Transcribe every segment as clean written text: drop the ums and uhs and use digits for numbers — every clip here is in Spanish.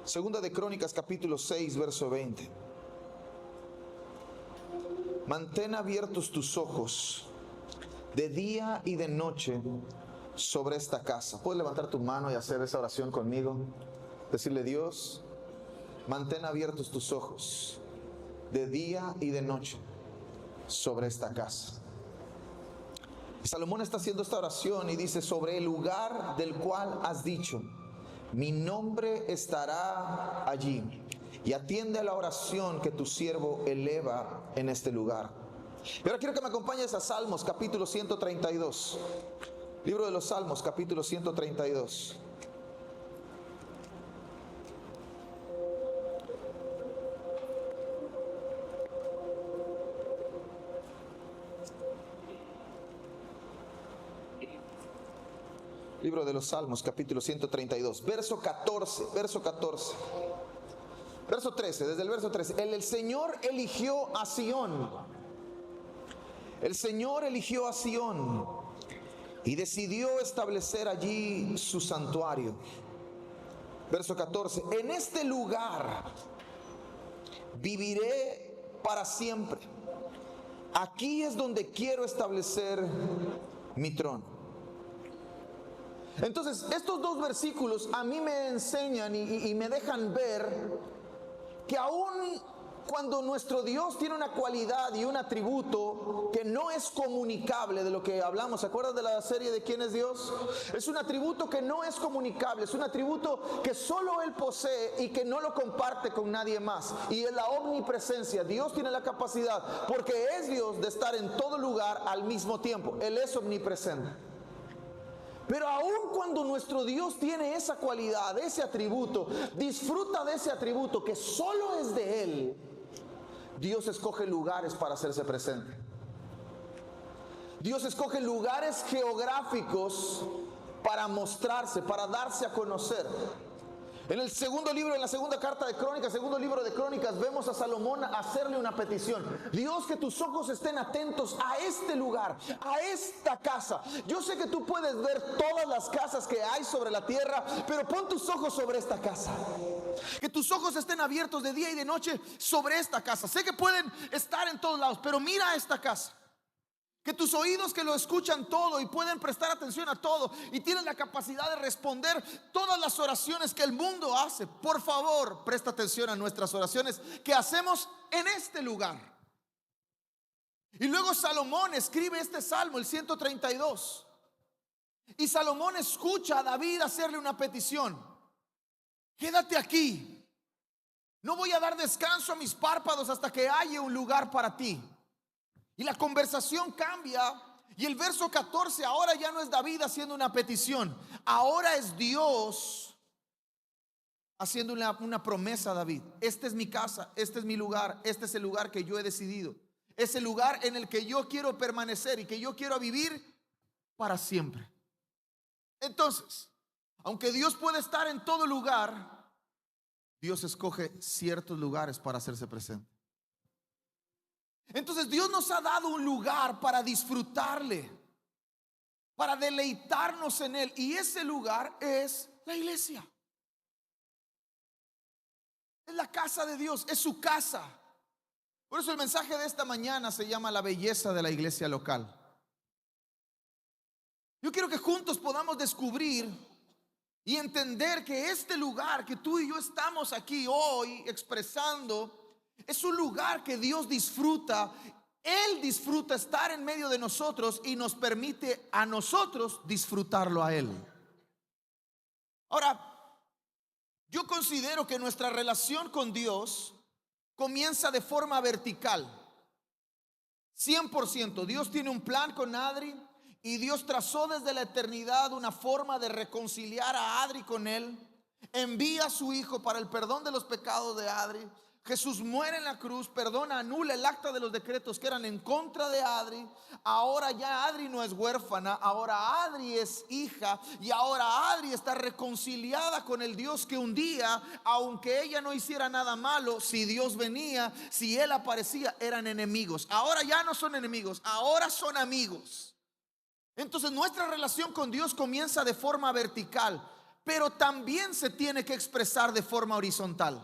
Segunda de Crónicas capítulo 6 verso 20. Mantén abiertos tus ojos de día y de noche sobre esta casa. ¿Puedes levantar tu mano y hacer esa oración conmigo? Decirle: Dios, mantén abiertos tus ojos de día y de noche sobre esta casa. Y Salomón está haciendo esta oración y dice: sobre el lugar del cual has dicho, mi nombre estará allí. Y atiende a la oración que tu siervo eleva en este lugar. Y ahora quiero que me acompañes a Salmos capítulo 132. Libro de los Salmos capítulo 132. Libro de los Salmos, capítulo 132, verso 14, verso 14. Verso 13, desde el verso 13. El Señor eligió a Sión. El Señor eligió a Sión y decidió establecer allí su santuario. Verso 14. En este lugar viviré para siempre. Aquí es donde quiero establecer mi trono. Entonces, estos dos versículos a mí me enseñan y me dejan ver que aún cuando nuestro Dios tiene una cualidad y un atributo que no es comunicable, de lo que hablamos, ¿se acuerdan de la serie de quién es Dios? Es un atributo que no es comunicable, es un atributo que solo Él posee y que no lo comparte con nadie más. Y es la omnipresencia. Dios tiene la capacidad, porque es Dios, de estar en todo lugar al mismo tiempo. Él es omnipresente. Pero aun cuando nuestro Dios tiene esa cualidad, ese atributo, disfruta de ese atributo que solo es de Él, Dios escoge lugares para hacerse presente. Dios escoge lugares geográficos para mostrarse, para darse a conocer. En el segundo libro, en la segunda carta de Crónicas, segundo libro de Crónicas, vemos a Salomón hacerle una petición. Dios, que tus ojos estén atentos a este lugar, a esta casa. Yo sé que tú puedes ver todas las casas que hay sobre la tierra, pero pon tus ojos sobre esta casa. Que tus ojos estén abiertos de día y de noche sobre esta casa. Sé que pueden estar en todos lados, pero mira esta casa. Que tus oídos, que lo escuchan todo y pueden prestar atención a todo y tienen la capacidad de responder todas las oraciones que el mundo hace. Por favor, presta atención a nuestras oraciones que hacemos en este lugar. Y luego Salomón escribe este salmo, el 132. Y Salomón escucha a David hacerle una petición: quédate aquí. No voy a dar descanso a mis párpados hasta que haya un lugar para ti. Y la conversación cambia. Y el verso 14 ahora ya no es David haciendo una petición. Ahora es Dios haciendo una promesa a David. Esta es mi casa, este es mi lugar, este es el lugar que yo he decidido. Es el lugar en el que yo quiero permanecer y que yo quiero vivir para siempre. Entonces, aunque Dios puede estar en todo lugar, Dios escoge ciertos lugares para hacerse presente. Entonces Dios nos ha dado un lugar para disfrutarle, para deleitarnos en Él. Y ese lugar es la iglesia. Es la casa de Dios, es su casa. Por eso el mensaje de esta mañana se llama la belleza de la iglesia local. Yo quiero que juntos podamos descubrir y entender que este lugar que tú y yo estamos aquí hoy expresando es un lugar que Dios disfruta. Él disfruta estar en medio de nosotros y nos permite a nosotros disfrutarlo a Él. Ahora, yo considero que nuestra relación con Dios comienza de forma vertical. 100%. Dios tiene un plan con Adri y Dios trazó desde la eternidad una forma de reconciliar a Adri con Él. Envía a su Hijo para el perdón de los pecados de Adri. Jesús muere en la cruz, perdona, anula el acta de los decretos que eran en contra de Adri. Ahora ya Adri no es huérfana, ahora Adri es hija. Y ahora Adri está reconciliada con el Dios que un día, aunque ella no hiciera nada malo, si Dios venía, si Él aparecía, eran enemigos. Ahora ya no son enemigos, ahora son amigos. Entonces nuestra relación con Dios comienza de forma vertical. pero también se tiene que expresar de forma horizontal.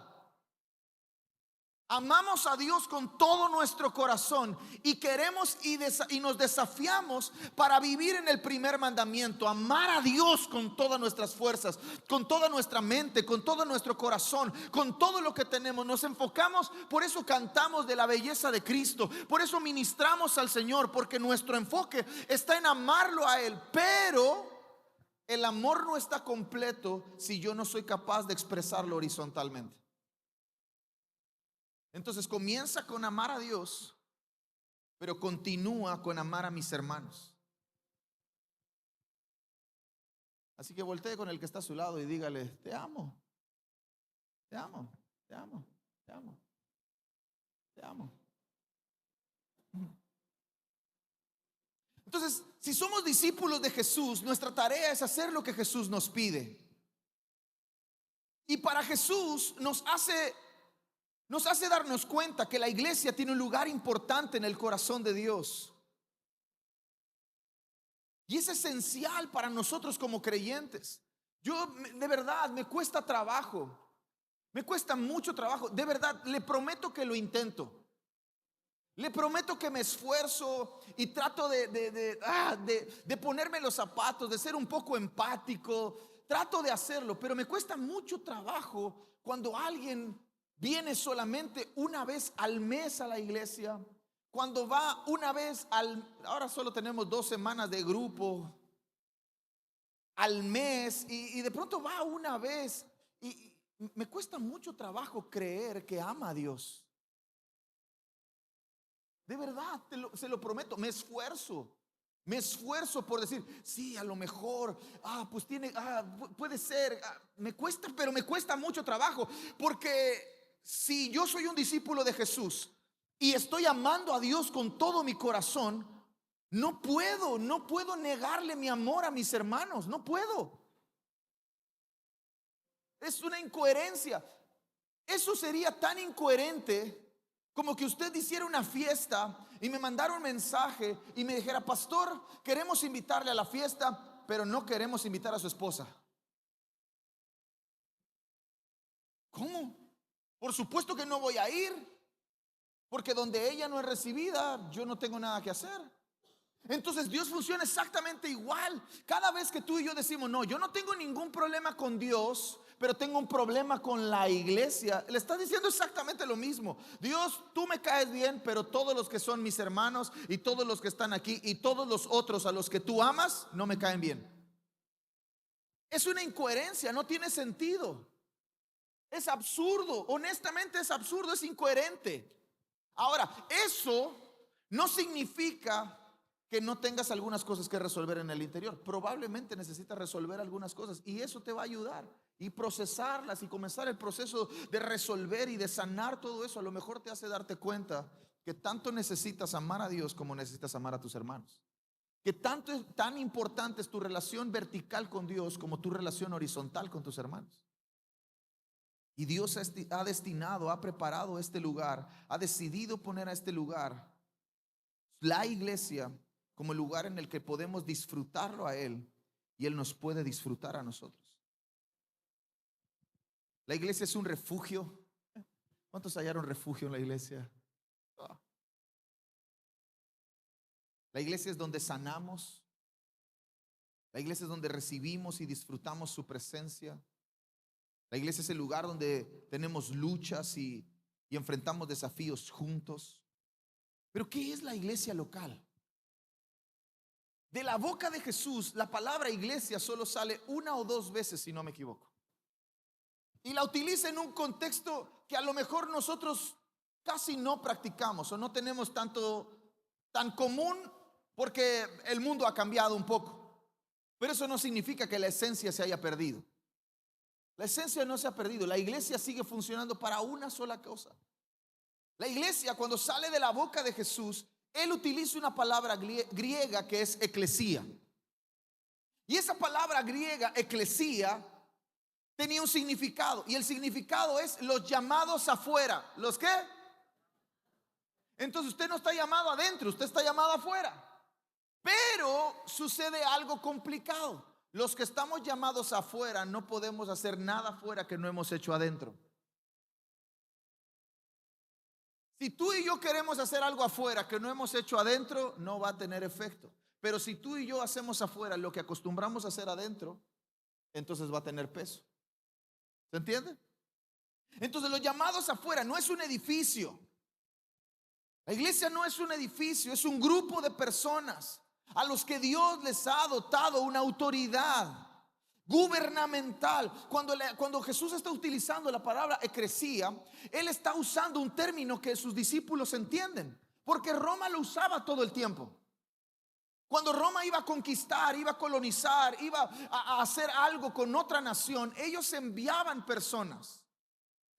Amamos a Dios con todo nuestro corazón y queremos y nos desafiamos para vivir en el primer mandamiento: amar a Dios con todas nuestras fuerzas, con toda nuestra mente, con todo nuestro corazón, con todo lo que tenemos. Nos enfocamos, por eso cantamos de la belleza de Cristo, por eso ministramos al Señor, porque nuestro enfoque está en amarlo a Él. Pero el amor no está completo si yo no soy capaz de expresarlo horizontalmente. Entonces comienza con amar a Dios, pero continúa con amar a mis hermanos. Así que voltee con el que está a su lado y dígale: te amo, te amo, te amo, te amo, te amo. Entonces, si somos discípulos de Jesús, nuestra tarea es hacer lo que Jesús nos pide. Y para Jesús nos hace darnos cuenta que la iglesia tiene un lugar importante en el corazón de Dios. Y es esencial para nosotros como creyentes. De verdad, me cuesta trabajo. Me cuesta mucho trabajo. De verdad, le prometo que lo intento. Le prometo que me esfuerzo y trato de ponerme los zapatos, de ser un poco empático. Trato de hacerlo, pero me cuesta mucho trabajo cuando alguien viene solamente una vez al mes a la iglesia, cuando va una vez ahora solo tenemos 2 semanas de grupo al mes, y de pronto va una vez, y me cuesta mucho trabajo creer que ama a Dios. De verdad, se lo prometo, me esfuerzo por decir: sí, a lo mejor, pues puede ser, me cuesta, pero me cuesta mucho trabajo, porque si yo soy un discípulo de Jesús y estoy amando a Dios con todo mi corazón, no puedo negarle mi amor a mis hermanos, no puedo. Es una incoherencia. Eso sería tan incoherente como que usted hiciera una fiesta y me mandara un mensaje y me dijera: pastor, queremos invitarle a la fiesta, pero no queremos invitar a su esposa. ¿Cómo? Por supuesto que no voy a ir, porque donde ella no es recibida, yo no tengo nada que hacer. Entonces Dios funciona exactamente igual. Cada vez que tú y yo decimos: no, yo no tengo ningún problema con Dios, pero tengo un problema con la iglesia, le está diciendo exactamente lo mismo. Dios, tú me caes bien, pero todos los que son mis hermanos y todos los que están aquí y todos los otros a los que tú amas no me caen bien. Es una incoherencia, no tiene sentido. Es absurdo, honestamente es absurdo, es incoherente. Ahora, eso no significa que no tengas algunas cosas que resolver en el interior. Probablemente necesitas resolver algunas cosas y eso te va a ayudar, y procesarlas y comenzar el proceso de resolver y de sanar todo eso. A lo mejor te hace darte cuenta que tanto necesitas amar a Dios como necesitas amar a tus hermanos, que tan importante es tu relación vertical con Dios como tu relación horizontal con tus hermanos. Y Dios ha destinado, ha preparado este lugar, ha decidido poner a este lugar, la iglesia, como el lugar en el que podemos disfrutarlo a Él y Él nos puede disfrutar a nosotros. La iglesia es un refugio. ¿Cuántos hallaron refugio en la iglesia? La iglesia es donde sanamos. La iglesia es donde recibimos y disfrutamos su presencia. La iglesia es el lugar donde tenemos luchas y enfrentamos desafíos juntos. Pero ¿qué es la iglesia local? De la boca de Jesús, la palabra iglesia solo sale 1 o 2 veces, si no me equivoco. Y la utiliza en un contexto que a lo mejor nosotros casi no practicamos o no tenemos tan común, porque el mundo ha cambiado un poco. Pero eso no significa que la esencia se haya perdido. La esencia no se ha perdido. La iglesia sigue funcionando para una sola cosa. La iglesia, cuando sale de la boca de Jesús, Él utiliza una palabra griega que es eclesía. Y esa palabra griega, eclesía, tenía un significado. Y el significado es los llamados afuera. ¿Los qué? Entonces usted no está llamado adentro, usted está llamado afuera. Pero sucede algo complicado. Los que estamos llamados afuera no podemos hacer nada afuera que no hemos hecho adentro. Si tú y yo queremos hacer algo afuera que no hemos hecho adentro, no va a tener efecto. Pero si tú y yo hacemos afuera lo que acostumbramos a hacer adentro, entonces va a tener peso. ¿Se entiende? Entonces los llamados afuera no es un edificio. La iglesia no es un edificio, es un grupo de personas a los que Dios les ha dotado una autoridad gubernamental. Cuando Jesús está utilizando la palabra eclesía, Él está usando un término que sus discípulos entienden, porque Roma lo usaba todo el tiempo. Cuando Roma iba a conquistar, iba a colonizar, iba a hacer algo con otra nación, ellos enviaban personas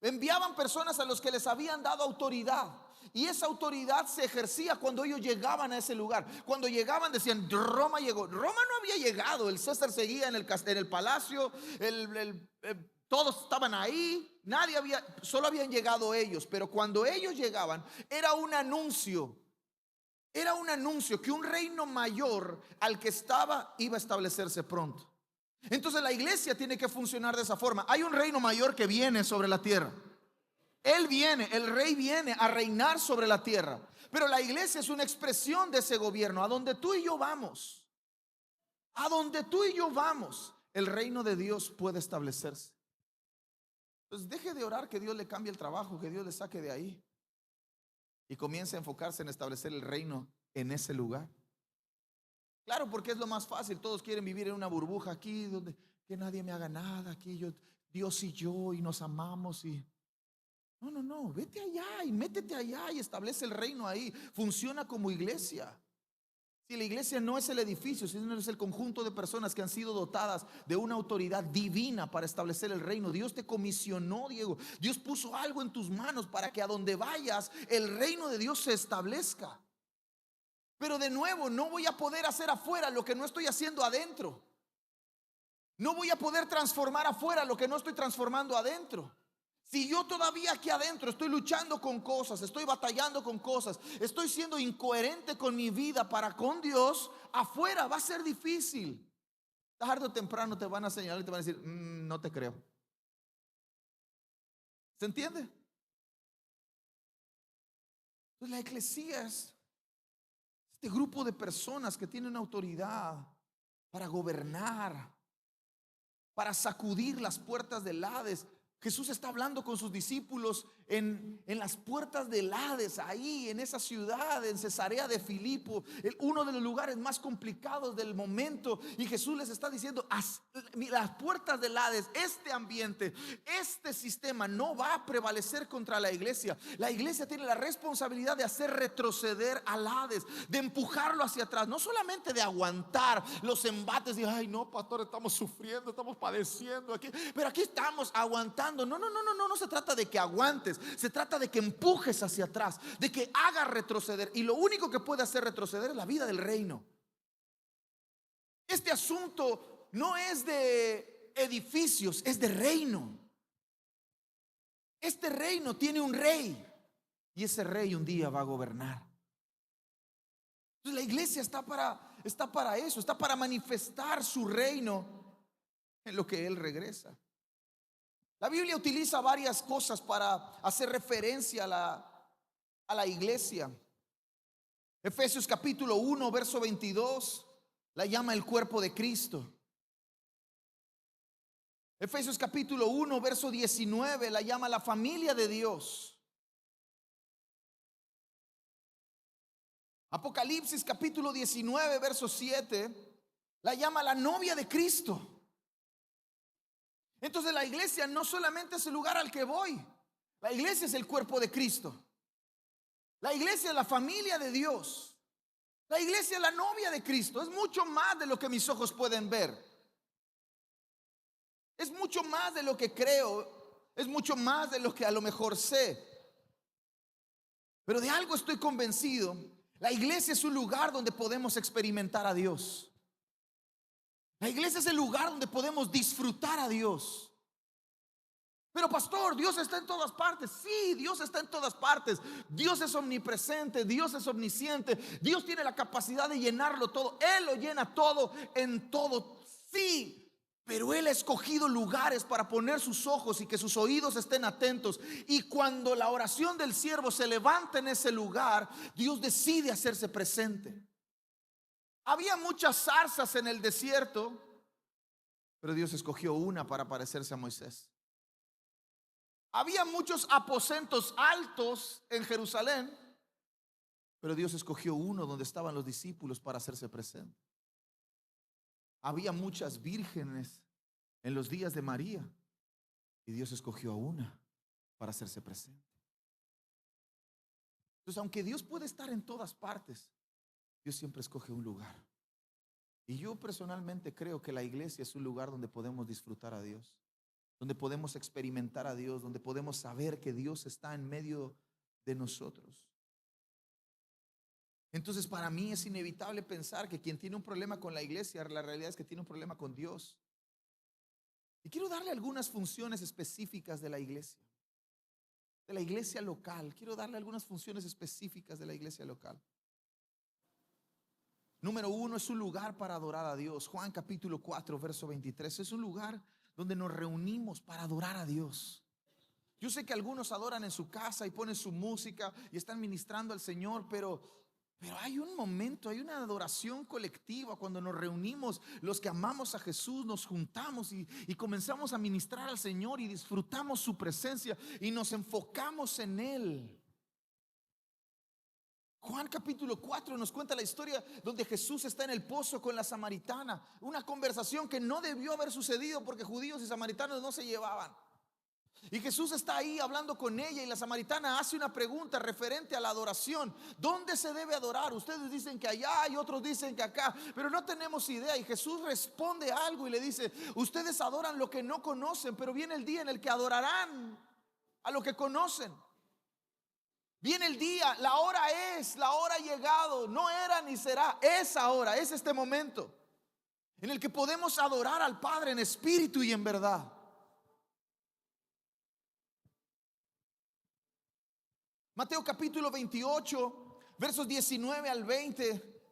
a los que les habían dado autoridad. Y esa autoridad se ejercía cuando ellos llegaban a ese lugar. Cuando llegaban decían, Roma llegó. Roma no había llegado. El César seguía en el palacio. Todos estaban ahí. Solo habían llegado ellos. Pero cuando ellos llegaban, era un anuncio. Era un anuncio que un reino mayor al que estaba iba a establecerse pronto. Entonces la iglesia tiene que funcionar de esa forma. Hay un reino mayor que viene sobre la tierra. Él viene, el rey viene a reinar sobre la tierra. Pero la iglesia es una expresión de ese gobierno. A donde tú y yo vamos, el reino de Dios puede establecerse. Entonces deje de orar que Dios le cambie el trabajo, que Dios le saque de ahí, y comience a enfocarse en establecer el reino en ese lugar. Claro, porque es lo más fácil. Todos quieren vivir en una burbuja aquí, donde que nadie me haga nada, aquí Dios y yo, y nos amamos y... No, vete allá y métete allá y establece el reino ahí. Funciona como iglesia. Si la iglesia no es el edificio, sino es el conjunto de personas que han sido dotadas de una autoridad divina para establecer el reino. Dios te comisionó, Diego. Dios puso algo en tus manos para que a donde vayas el reino de Dios se establezca. Pero de nuevo, no voy a poder hacer afuera lo que no estoy haciendo adentro. No voy a poder transformar afuera lo que no estoy transformando adentro. Si yo todavía aquí adentro estoy luchando con cosas, estoy batallando con cosas, estoy siendo incoherente con mi vida para con Dios, afuera va a ser difícil. Tarde o temprano te van a señalar y te van a decir, no te creo. ¿Se entiende? Entonces la eclesía es este grupo de personas que tienen autoridad para gobernar, para sacudir las puertas del Hades. Jesús está hablando con sus discípulos en las puertas del Hades, ahí en esa ciudad, en Cesarea de Filipo, uno de los lugares más complicados del momento. Y Jesús les está diciendo, las puertas del Hades, este ambiente, este sistema no va a prevalecer contra la iglesia. La iglesia tiene la responsabilidad de hacer retroceder al Hades, de empujarlo hacia atrás, no solamente de aguantar los embates y ay no, pastor, estamos sufriendo, estamos padeciendo aquí, pero aquí estamos aguantando. No se trata de que aguantes, se trata de que empujes hacia atrás, de que hagas retroceder. Y lo único que puede hacer retroceder es la vida del reino. Este asunto no es de edificios, es de reino. Este reino tiene un rey y ese rey un día va a gobernar. Entonces la iglesia está para eso, está para manifestar su reino en lo que Él regresa. La Biblia utiliza varias cosas para hacer referencia a la iglesia. Efesios capítulo 1, verso 22, la llama el cuerpo de Cristo. Efesios capítulo 1, verso 19, la llama la familia de Dios. Apocalipsis capítulo 19, verso 7, la llama la novia de Cristo. Entonces la iglesia no solamente es el lugar al que voy. La iglesia es el cuerpo de Cristo. La iglesia es la familia de Dios. La iglesia es la novia de Cristo. Es mucho más de lo que mis ojos pueden ver. Es mucho más de lo que creo. Es mucho más de lo que a lo mejor sé. Pero de algo estoy convencido. La iglesia es un lugar donde podemos experimentar a Dios. La iglesia es el lugar donde podemos disfrutar a Dios. Pero pastor, Dios está en todas partes. Sí, Dios está en todas partes. Dios es omnipresente, Dios es omnisciente. Dios tiene la capacidad de llenarlo todo. Él lo llena todo en todo Sí, pero Él ha escogido lugares para poner sus ojos y que sus oídos estén atentos. Y cuando la oración del siervo se levanta en ese lugar, Dios decide hacerse presente. Había muchas zarzas en el desierto, pero Dios escogió una para parecerse a Moisés. Había muchos aposentos altos en Jerusalén, pero Dios escogió uno donde estaban los discípulos para hacerse presente. Había muchas vírgenes en los días de María y Dios escogió a una para hacerse presente. Entonces, aunque Dios puede estar en todas partes, Dios siempre escoge un lugar. Y yo personalmente creo que la iglesia es un lugar donde podemos disfrutar a Dios, donde podemos experimentar a Dios, donde podemos saber que Dios está en medio de nosotros. Entonces, para mí es inevitable pensar que quien tiene un problema con la iglesia, la realidad es que tiene un problema con Dios. Y quiero darle algunas funciones específicas de la iglesia local. Quiero darle algunas funciones específicas de la iglesia local. Número 1, es un lugar para adorar a Dios. Juan capítulo 4, verso 23. Es un lugar donde nos reunimos para adorar a Dios. Yo sé que algunos adoran en su casa y ponen su música y están ministrando al Señor, pero hay un momento, hay una adoración colectiva cuando nos reunimos, los que amamos a Jesús, nos juntamos y comenzamos a ministrar al Señor y disfrutamos su presencia y nos enfocamos en Él. Juan capítulo 4 nos cuenta la historia donde Jesús está en el pozo con la samaritana. Una conversación que no debió haber sucedido porque judíos y samaritanos no se llevaban. Y Jesús está ahí hablando con ella y la samaritana hace una pregunta referente a la adoración. ¿Dónde se debe adorar? Ustedes dicen que allá y otros dicen que acá, pero no tenemos idea. Y Jesús responde algo y le dice: ustedes adoran lo que no conocen, pero viene el día en el que adorarán a lo que conocen. Viene el día, la hora ha llegado, no era ni será, es ahora, es este momento en el que podemos adorar al Padre en espíritu y en verdad. Mateo capítulo 28, versos 19 al 20.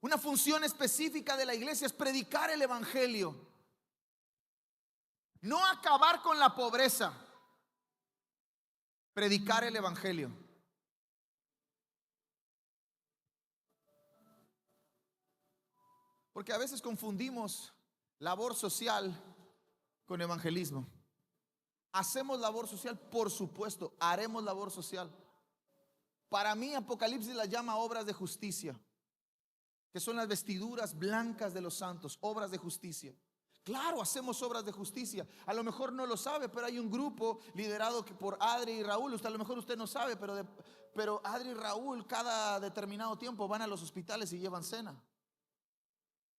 Una función específica de la iglesia es predicar el evangelio. No acabar con la pobreza, predicar el evangelio. Porque a veces confundimos labor social con evangelismo. ¿Hacemos labor social? Por supuesto, haremos labor social. Para mí Apocalipsis las llama obras de justicia, que son las vestiduras blancas de los santos, obras de justicia. Claro, hacemos obras de justicia. A lo mejor no lo sabe, pero hay un grupo liderado por Adri y Raúl. A lo mejor usted no sabe, pero Adri y Raúl cada determinado tiempo van a los hospitales y llevan cena.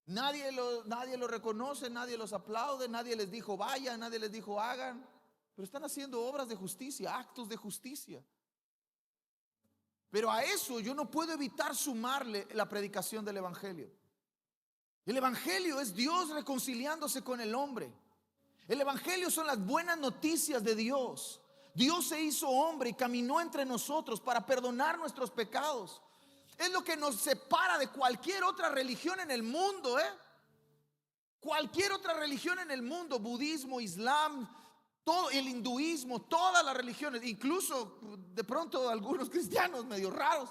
Nadie lo reconoce, nadie los aplaude, nadie les dijo vayan, nadie les dijo hagan. Pero están haciendo obras de justicia, actos de justicia. Pero a eso yo no puedo evitar sumarle la predicación del evangelio. El evangelio es Dios reconciliándose con el hombre. El evangelio son las buenas noticias de Dios. Dios se hizo hombre y caminó entre nosotros para perdonar nuestros pecados. Es lo que nos separa de cualquier otra religión en el mundo, Cualquier otra religión en el mundo, budismo, islam, todo el hinduismo, todas las religiones, incluso de pronto algunos cristianos medio raros,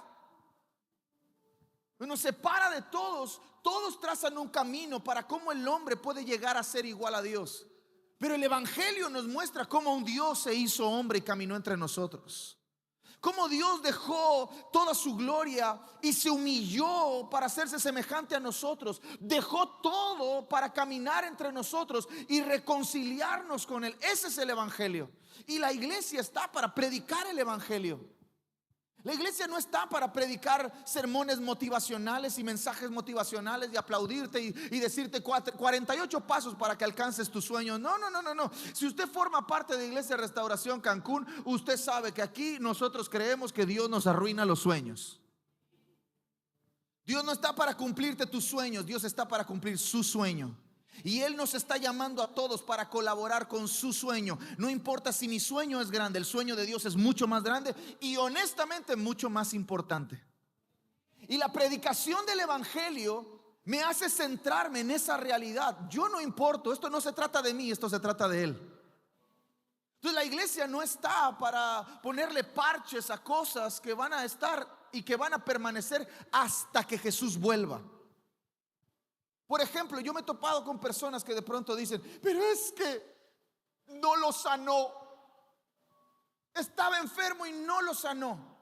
nos separa de todos. Todos trazan un camino para cómo el hombre puede llegar a ser igual a Dios. Pero el evangelio nos muestra cómo un Dios se hizo hombre y caminó entre nosotros. Cómo Dios dejó toda su gloria y se humilló para hacerse semejante a nosotros. Dejó todo para caminar entre nosotros y reconciliarnos con Él. Ese es el evangelio. Y la iglesia está para predicar el evangelio. La iglesia no está para predicar sermones motivacionales y mensajes motivacionales y aplaudirte y decirte 48 pasos para que alcances tus sueños. No. Si usted forma parte de Iglesia Restauración Cancún, usted sabe que aquí nosotros creemos que Dios nos arruina los sueños. Dios no está para cumplirte tus sueños, Dios está para cumplir su sueño. Y Él nos está llamando a todos para colaborar con su sueño. No importa si mi sueño es grande, el sueño de Dios es mucho más grande y honestamente mucho más importante. Y la predicación del evangelio me hace centrarme en esa realidad. Yo no importo, esto no se trata de mí, esto se trata de Él. Entonces la iglesia no está para ponerle parches a cosas que van a estar y que van a permanecer hasta que Jesús vuelva. Por ejemplo, yo me he topado con personas que de pronto dicen, pero es que no lo sanó. Estaba enfermo y no lo sanó.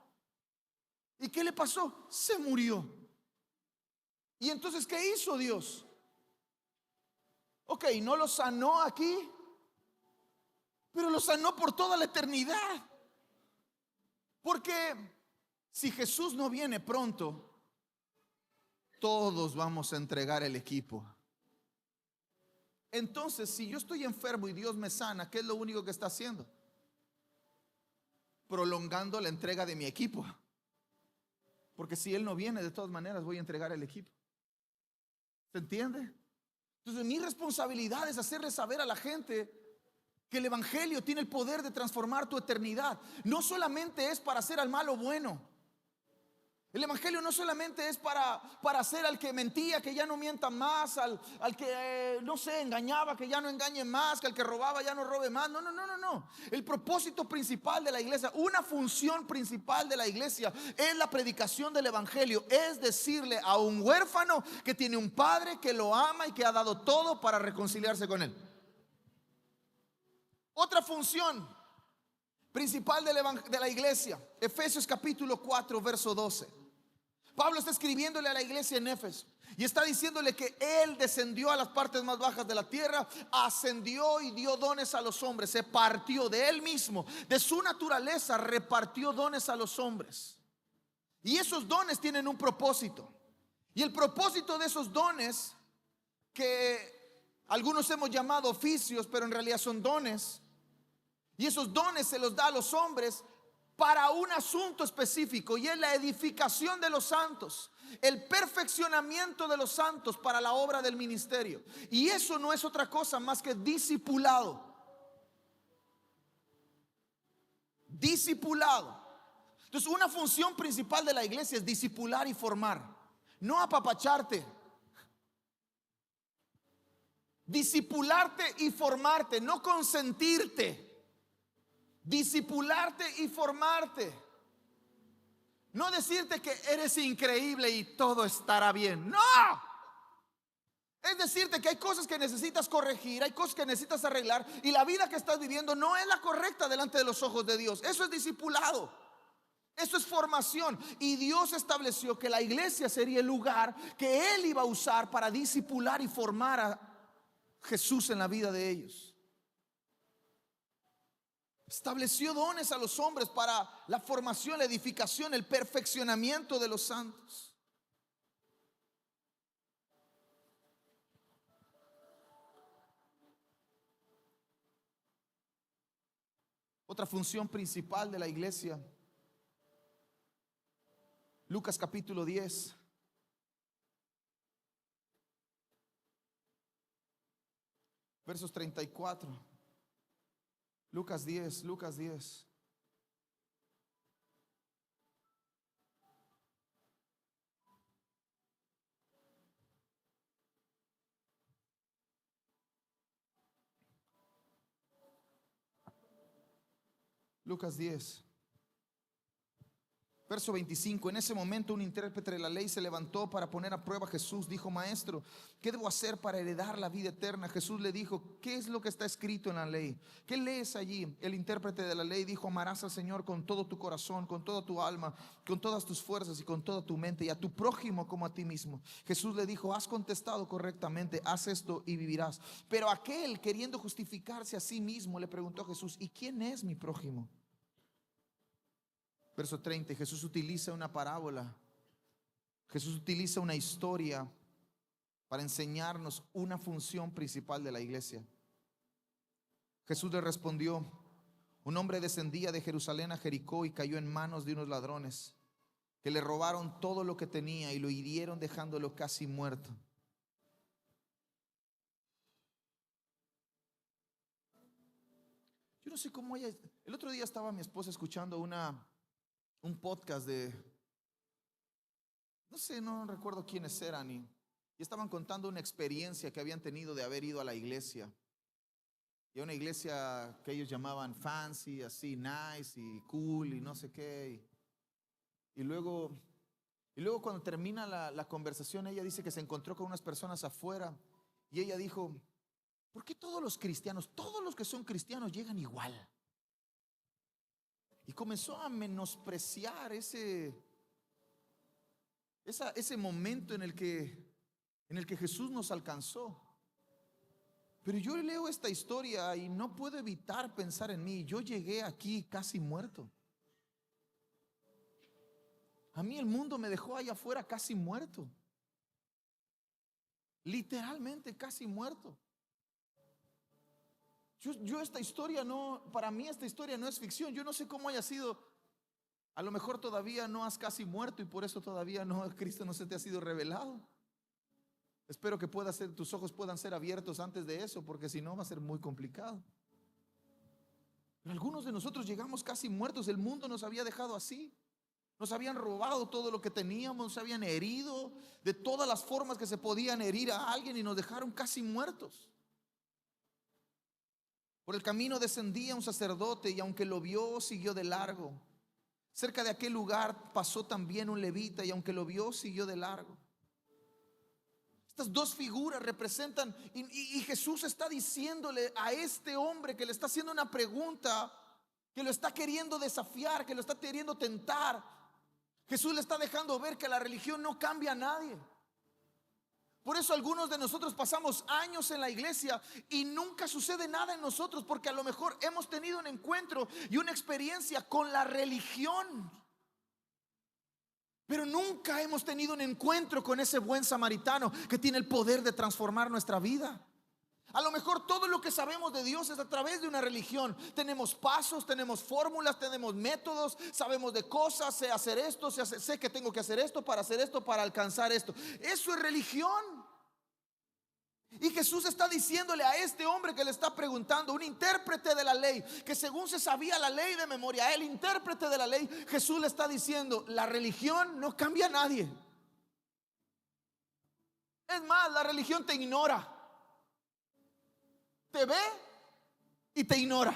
¿Y qué le pasó? Se murió. ¿Y entonces qué hizo Dios? Ok, no lo sanó aquí, pero lo sanó por toda la eternidad. Porque si Jesús no viene pronto, todos vamos a entregar el equipo. Entonces, si yo estoy enfermo y Dios me sana, ¿qué es lo único que está haciendo? Prolongando la entrega de mi equipo. Porque si Él no viene, de todas maneras voy a entregar el equipo. ¿Se entiende? Entonces mi responsabilidad es hacerle saber a la gente que el evangelio tiene el poder de transformar tu eternidad. No solamente es para hacer al malo bueno. El evangelio no solamente es para hacer al que mentía que ya no mienta más, al que no sé, engañaba que ya no engañe más, que al que robaba ya no robe más. No, no, no, no, no. El propósito principal de la iglesia, una función principal de la iglesia es la predicación del evangelio. Es decirle a un huérfano que tiene un padre que lo ama y que ha dado todo para reconciliarse con él. Otra función principal de la iglesia, Efesios capítulo 4 verso 12. Pablo está escribiéndole a la iglesia en Éfeso y está diciéndole que Él descendió a las partes más bajas de la tierra, ascendió y dio dones a los hombres. Se partió de Él mismo, de su naturaleza, repartió dones a los hombres. Y esos dones tienen un propósito. Y el propósito de esos dones, que algunos hemos llamado oficios, pero en realidad son dones, y esos dones se los da a los hombres para un asunto específico, y es la edificación de los santos, el perfeccionamiento de los santos para la obra del ministerio. Y eso no es otra cosa más que discipulado. Discipulado. Entonces, una función principal de la iglesia es discipular y formar, no apapacharte. Discipularte y formarte, no consentirte. Discipularte y formarte. No decirte que eres increíble y todo estará bien. No. Es decirte que hay cosas que necesitas corregir, hay cosas que necesitas arreglar, y la vida que estás viviendo no es la correcta delante de los ojos de Dios. Eso es discipulado. Eso es formación. Y Dios estableció que la iglesia sería el lugar que Él iba a usar para discipular y formar a Jesús en la vida de ellos. Estableció dones a los hombres para la formación, la edificación, el perfeccionamiento de los santos. Otra función principal de la iglesia, Lucas capítulo 10. Versos 34. Lucas 10, Lucas 10. Lucas 10. Verso 25. En ese momento un intérprete de la ley se levantó para poner a prueba a Jesús. Dijo: Maestro, ¿qué debo hacer para heredar la vida eterna? Jesús le dijo: ¿qué es lo que está escrito en la ley? ¿Qué lees allí? El intérprete de la ley dijo: amarás al Señor con todo tu corazón, con toda tu alma, con todas tus fuerzas y con toda tu mente, y a tu prójimo como a ti mismo. Jesús le dijo: has contestado correctamente, haz esto y vivirás. Pero aquel, queriendo justificarse a sí mismo, le preguntó a Jesús: ¿y quién es mi prójimo? Verso 30, Jesús utiliza una parábola. Jesús utiliza una historia para enseñarnos una función principal de la iglesia. Jesús le respondió: un hombre descendía de Jerusalén a Jericó y cayó en manos de unos ladrones que le robaron todo lo que tenía y lo hirieron dejándolo casi muerto. Yo no sé cómo ella. El otro día estaba mi esposa escuchando un podcast de, no sé, no recuerdo quiénes eran, Y estaban contando una experiencia que habían tenido de haber ido a la iglesia. Y a una iglesia que ellos llamaban fancy, así, nice y cool y no sé qué. Y luego cuando termina la conversación, ella dice que se encontró con unas personas afuera. Y ella dijo: ¿por qué todos los cristianos, todos los que son cristianos llegan igual? Y comenzó a menospreciar ese momento en el que Jesús nos alcanzó. Pero yo leo esta historia y no puedo evitar pensar en mí. Yo llegué aquí casi muerto. A mí el mundo me dejó allá afuera casi muerto. Literalmente casi muerto. Yo esta historia no, para mí esta historia no es ficción. Yo no sé cómo haya sido. A lo mejor todavía no has casi muerto y por eso todavía no, Cristo no se te ha sido revelado. Espero que tus ojos puedan ser abiertos antes de eso, porque si no va a ser muy complicado. Pero algunos de nosotros llegamos casi muertos. El mundo nos había dejado así. Nos habían robado todo lo que teníamos, nos habían herido de todas las formas que se podían herir a alguien y nos dejaron casi muertos. Por el camino descendía un sacerdote y aunque lo vio, siguió de largo. Cerca de aquel lugar pasó también un levita y aunque lo vio, siguió de largo. Estas dos figuras representan, y Jesús está diciéndole a este hombre que le está haciendo una pregunta, que lo está queriendo desafiar, que lo está queriendo tentar. Jesús le está dejando ver que la religión no cambia a nadie. Por eso algunos de nosotros pasamos años en la iglesia y nunca sucede nada en nosotros, porque a lo mejor hemos tenido un encuentro y una experiencia con la religión, pero nunca hemos tenido un encuentro con ese buen samaritano que tiene el poder de transformar nuestra vida. A lo mejor todo lo que sabemos de Dios es a través de una religión. Tenemos pasos, tenemos fórmulas, tenemos métodos, sabemos de cosas, sé hacer esto, sé que tengo que hacer esto, para alcanzar esto. Eso es religión. Y Jesús está diciéndole a este hombre que le está preguntando, un intérprete de la ley, que según se sabía la ley de memoria, el intérprete de la ley, Jesús le está diciendo: la religión no cambia a nadie. Es más, la religión te ignora. Te ve y te ignora.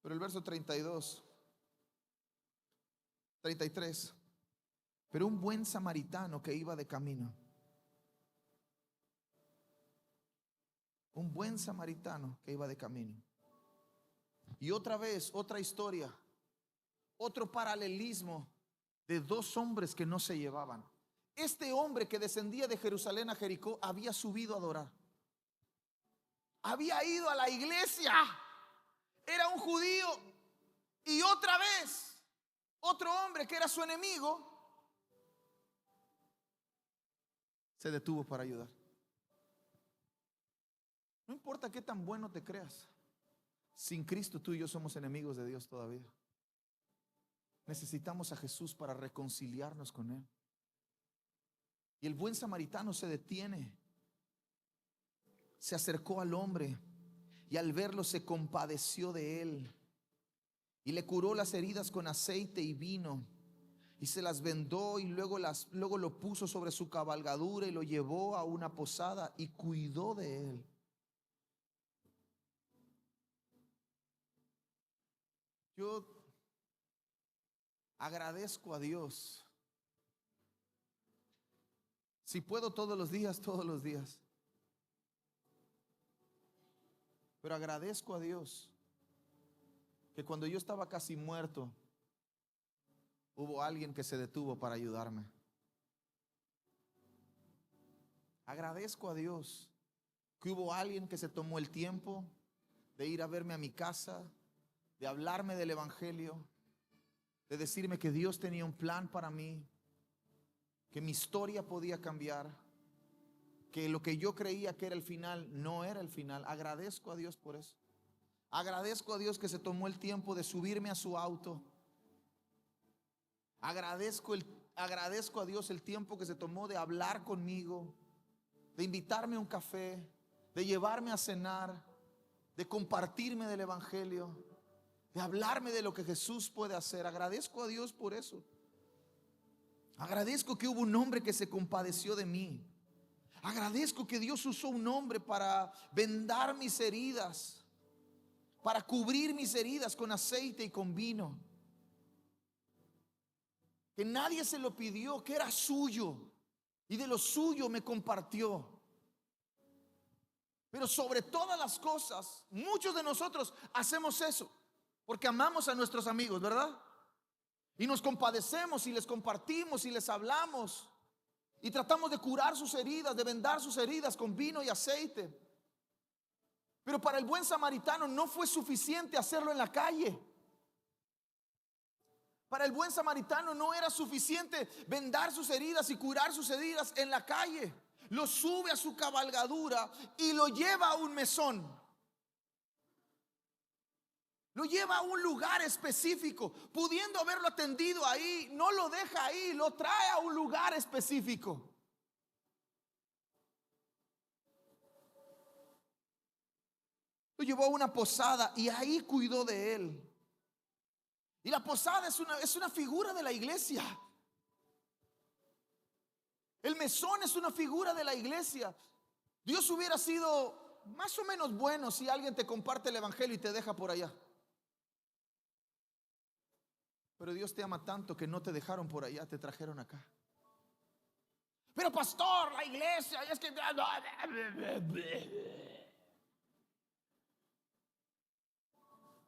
Pero el verso 32, 33. Pero un buen samaritano que iba de camino. Un buen samaritano que iba de camino. Y otra vez, otra historia, otro paralelismo de dos hombres que no se llevaban. Este hombre que descendía de Jerusalén a Jericó había subido a adorar. Había ido a la iglesia. Era un judío. Y otra vez, otro hombre que era su enemigo se detuvo para ayudar. No importa qué tan bueno te creas, sin Cristo tú y yo somos enemigos de Dios todavía. Necesitamos a Jesús para reconciliarnos con Él. Y el buen samaritano se detiene, se acercó al hombre y al verlo se compadeció de él y le curó las heridas con aceite y vino y se las vendó y luego lo puso sobre su cabalgadura y lo llevó a una posada y cuidó de él. Yo agradezco a Dios. Si puedo todos los días, todos los días. Pero agradezco a Dios que cuando yo estaba casi muerto, hubo alguien que se detuvo para ayudarme. Agradezco a Dios que hubo alguien que se tomó el tiempo de ir a verme a mi casa, de hablarme del evangelio, de decirme que Dios tenía un plan para mí, que mi historia podía cambiar, que lo que yo creía que era el final no era el final. Agradezco a Dios por eso. Agradezco a Dios que se tomó el tiempo de subirme a su auto. Agradezco a Dios el tiempo que se tomó de hablar conmigo, de invitarme a un café, de llevarme a cenar, de compartirme del evangelio, de hablarme de lo que Jesús puede hacer. Agradezco a Dios por eso. Agradezco que hubo un hombre que se compadeció de mí. Agradezco que Dios usó un hombre para vendar mis heridas, para cubrir mis heridas con aceite y con vino. Que nadie se lo pidió, que era suyo, y de lo suyo me compartió. Pero sobre todas las cosas, muchos de nosotros hacemos eso porque amamos a nuestros amigos, ¿verdad? Y nos compadecemos y les compartimos y les hablamos y tratamos de curar sus heridas, de vendar sus heridas con vino y aceite. Pero para el buen samaritano no fue suficiente hacerlo en la calle. Para el buen samaritano no era suficiente vendar sus heridas y curar sus heridas en la calle. Lo sube a su cabalgadura y lo lleva a un mesón. Lo lleva a un lugar específico. Pudiendo haberlo atendido ahí, no lo deja ahí, lo trae a un lugar específico. Lo llevó a una posada y ahí cuidó de él. Y la posada es una figura de la iglesia. El mesón es una figura de la iglesia. Dios hubiera sido más o menos bueno si alguien te comparte el evangelio y te deja por allá. Pero Dios te ama tanto que no te dejaron por allá, te trajeron acá. Pero pastor, la iglesia, es que... A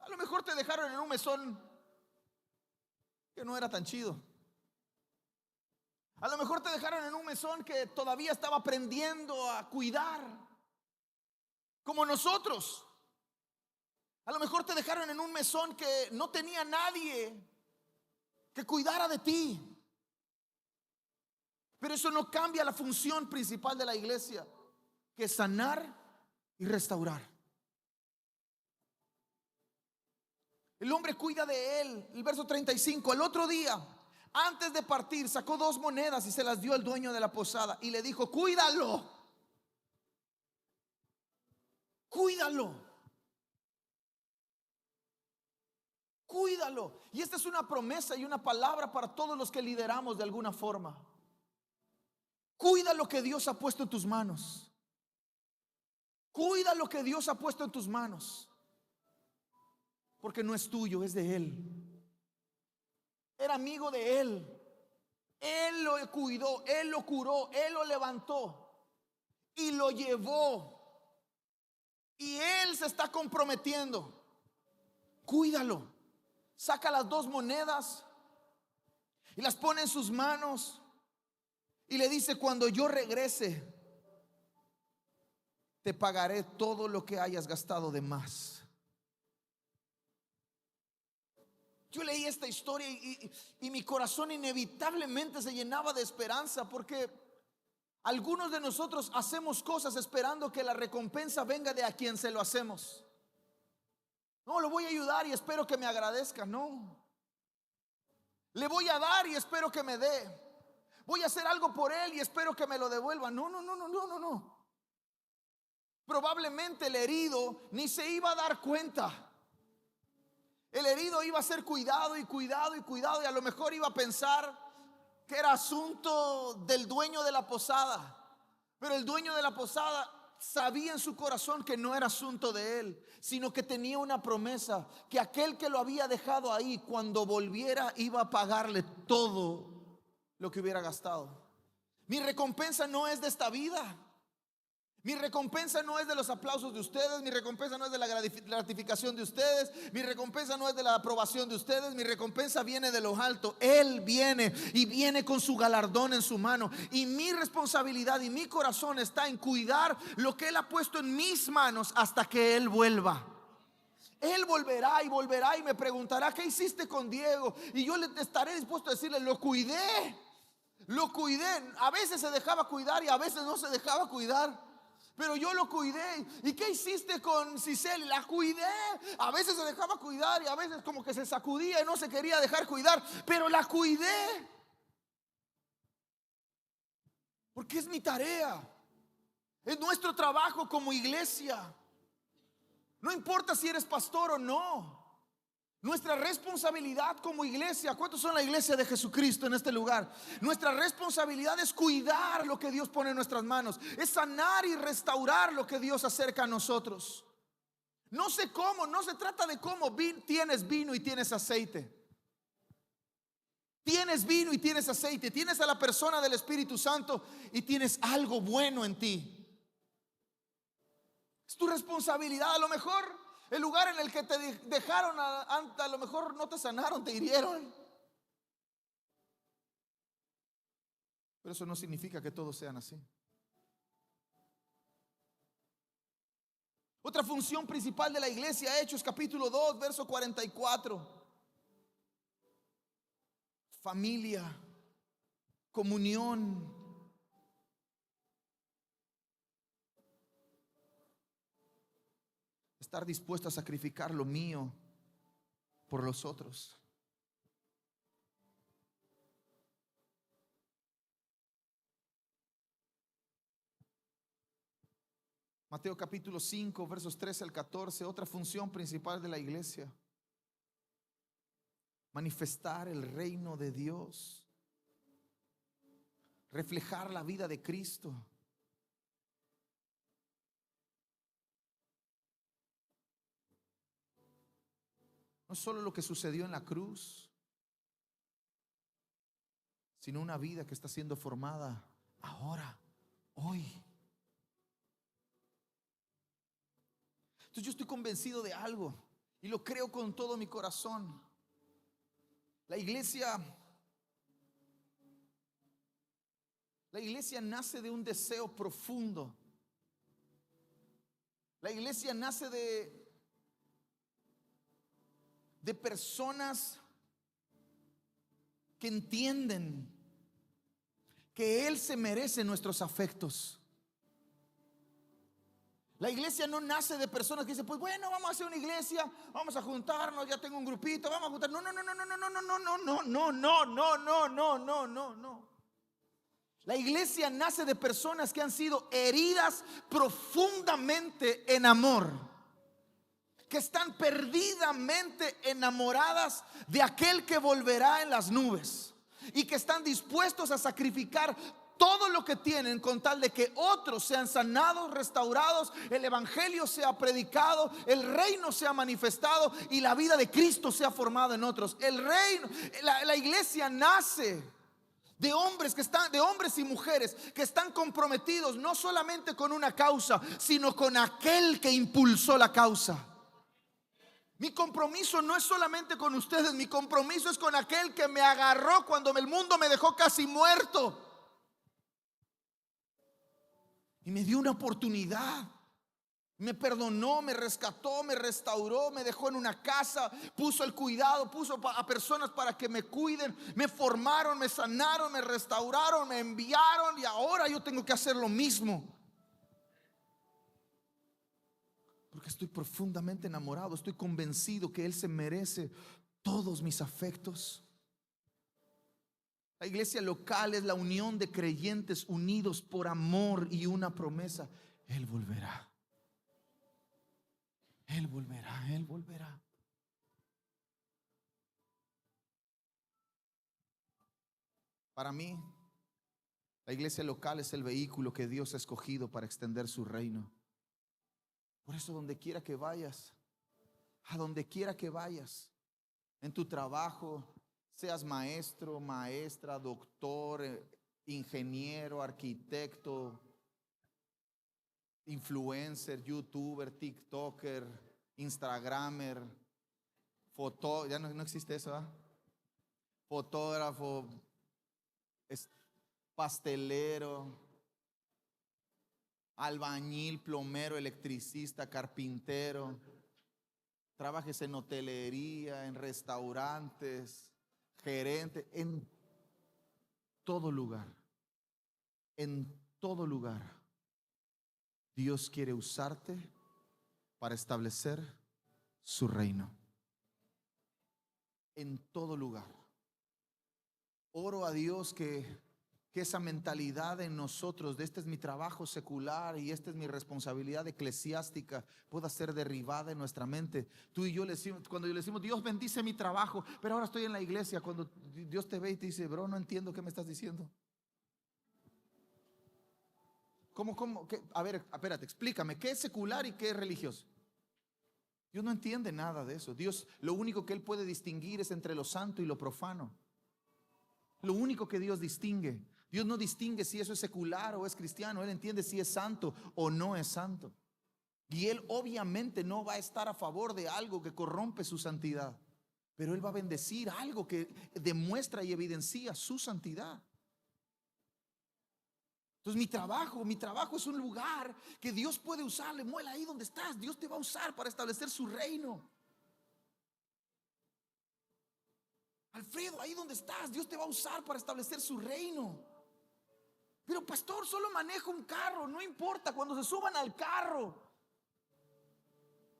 lo mejor te dejaron en un mesón que no era tan chido. A lo mejor te dejaron en un mesón que todavía estaba aprendiendo a cuidar, como nosotros. A lo mejor te dejaron en un mesón que no tenía nadie que cuidara de ti. Pero eso no cambia la función principal de la iglesia, que es sanar y restaurar. El hombre cuida de él. El verso 35. El otro día, antes de partir, sacó 2 monedas y se las dio al dueño de la posada y le dijo: cuídalo, cuídalo, cuídalo. Y esta es una promesa y una palabra para todos los que lideramos de alguna forma. Cuida lo que Dios ha puesto en tus manos. Cuida lo que Dios ha puesto en tus manos, porque no es tuyo, es de Él. Era amigo de Él. Él lo cuidó, Él lo curó, Él lo levantó y lo llevó. Y Él se está comprometiendo. Cuídalo. Saca las 2 monedas y las pone en sus manos y le dice: cuando yo regrese, te pagaré todo lo que hayas gastado de más. Yo leí esta historia y mi corazón inevitablemente se llenaba de esperanza, porque algunos de nosotros hacemos cosas esperando que la recompensa venga de a quien se lo hacemos. No, lo voy a ayudar y espero que me agradezca. No, le voy a dar y espero que me dé. Voy a hacer algo por él y espero que me lo devuelva. No. Probablemente el herido ni se iba a dar cuenta. El herido iba a ser cuidado y cuidado y cuidado, y a lo mejor iba a pensar que era asunto del dueño de la posada. Pero el dueño de la posada sabía en su corazón que no era asunto de él, sino que tenía una promesa, que aquel que lo había dejado ahí, cuando volviera, iba a pagarle todo lo que hubiera gastado. Mi recompensa no es de esta vida. Mi recompensa no es de los aplausos de ustedes. Mi recompensa no es de la gratificación de ustedes. Mi recompensa no es de la aprobación de ustedes. Mi recompensa viene de lo alto. Él viene y viene con su galardón en su mano. Y mi responsabilidad y mi corazón está en cuidar lo que Él ha puesto en mis manos hasta que Él vuelva. Él volverá y me preguntará: ¿qué hiciste con Diego? Y yo le estaré dispuesto a decirle: lo cuidé. Lo cuidé. A veces se dejaba cuidar y a veces no se dejaba cuidar, pero yo lo cuidé. ¿Y qué hiciste con Cicely? La cuidé. A veces se dejaba cuidar y a veces como que se sacudía y no se quería dejar cuidar, pero la cuidé, porque es mi tarea. Es nuestro trabajo como iglesia. No importa si eres pastor o no. Nuestra responsabilidad como iglesia, ¿cuántos son la iglesia de Jesucristo en este lugar? Nuestra responsabilidad es cuidar lo que Dios pone en nuestras manos, es sanar y restaurar lo que Dios acerca a nosotros. No sé cómo, no se trata de cómo. Tienes vino y tienes aceite. Tienes vino y tienes aceite. Tienes a la persona del Espíritu Santo y tienes algo bueno en ti. Es tu responsabilidad. A lo mejor el lugar en el que te dejaron, a lo mejor no te sanaron, te hirieron. Pero eso no significa que todos sean así. Otra función principal de la iglesia, Hechos capítulo 2, verso 44. Familia, comunión. Estar dispuesto a sacrificar lo mío por los otros. Mateo capítulo 5, versos 13 al 14. Otra función principal de la iglesia: manifestar el reino de Dios, reflejar la vida de Cristo. No solo lo que sucedió en la cruz, sino una vida que está siendo formada ahora, hoy. Entonces yo estoy convencido de algo y lo creo con todo mi corazón. La iglesia nace de un deseo profundo. La iglesia nace de personas que entienden que Él se merece nuestros afectos. La iglesia no nace de personas que dicen, pues bueno, vamos a hacer una iglesia, vamos a juntarnos, ya tengo un grupito, vamos a juntar. No. La iglesia nace de personas que han sido heridas profundamente en amor, que están perdidamente enamoradas de aquel que volverá en las nubes y que están dispuestos a sacrificar todo lo que tienen con tal de que otros sean sanados, restaurados, el evangelio sea predicado, el reino sea manifestado y la vida de Cristo sea formada en otros. El reino, la iglesia nace de hombres de hombres y mujeres que están comprometidos no solamente con una causa, sino con aquel que impulsó la causa. Mi compromiso no es solamente con ustedes, mi compromiso es con aquel que me agarró cuando el mundo me dejó casi muerto y me dio una oportunidad. Me perdonó, me rescató, me restauró, me dejó en una casa, puso el cuidado, puso a personas para que me cuiden, me formaron, me sanaron, me restauraron, me enviaron y ahora yo tengo que hacer lo mismo. Porque estoy profundamente enamorado, estoy convencido que Él se merece todos mis afectos. La iglesia local es la unión de creyentes unidos por amor y una promesa: Él volverá. Él volverá, Él volverá. Para mí, la iglesia local es el vehículo que Dios ha escogido para extender su reino. Por eso donde quiera que vayas, a donde quiera que vayas, en tu trabajo, seas maestro, maestra, doctor, ingeniero, arquitecto, influencer, youtuber, tiktoker, instagramer, ya no existe eso, ¿eh? Fotógrafo, pastelero, albañil, plomero, electricista, carpintero, trabajes en hotelería, en restaurantes, gerente, en todo lugar, Dios quiere usarte para establecer su reino. En todo lugar. Oro a Dios que que esa mentalidad en nosotros de este es mi trabajo secular y esta es mi responsabilidad eclesiástica pueda ser derribada en nuestra mente. Tú y yo le decimos, cuando le decimos Dios bendice mi trabajo, pero ahora estoy en la iglesia, cuando Dios te ve y te dice, bro, no entiendo qué me estás diciendo. ¿Cómo? A ver, espérate, explícame, ¿qué es secular y qué es religioso? Dios no entiende nada de eso. Dios, lo único que Él puede distinguir es entre lo santo y lo profano. Lo único que Dios distingue. Dios no distingue si eso es secular o es cristiano. Él entiende si es santo o no es santo. Y Él obviamente no va a estar a favor de algo que corrompe su santidad, pero Él va a bendecir algo que demuestra y evidencia su santidad. Entonces mi trabajo es un lugar que Dios puede usarle. Muela ahí donde estás, Dios te va a usar para establecer su reino. Alfredo, ahí donde estás, Dios te va a usar para establecer su reino. Pero pastor, solo manejo un carro. No importa, cuando se suban al carro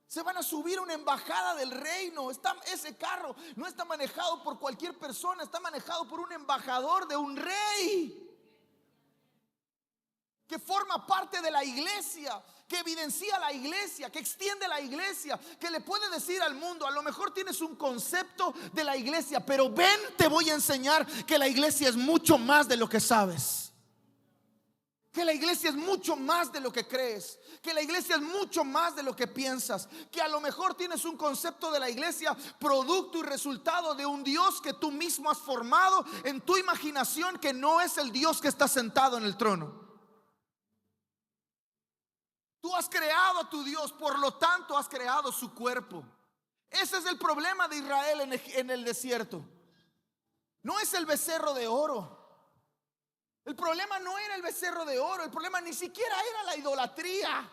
se van a subir a una embajada del reino. Ese carro no está manejado por cualquier persona, está manejado por un embajador de un rey que forma parte de la iglesia, que evidencia la iglesia, que extiende la iglesia, que le puede decir al mundo, a lo mejor tienes un concepto de la iglesia, pero ven, te voy a enseñar que la iglesia es mucho más de lo que sabes, que la iglesia es mucho más de lo que crees, que la iglesia es mucho más de lo que piensas, que a lo mejor tienes un concepto de la iglesia producto y resultado de un Dios que tú mismo has formado en tu imaginación, que no es el Dios que está sentado en el trono. Tú has creado a tu Dios, por lo tanto has creado su cuerpo. Ese es el problema de Israel en el desierto. No es el becerro de oro. El problema no era el becerro de oro. El problema ni siquiera era la idolatría.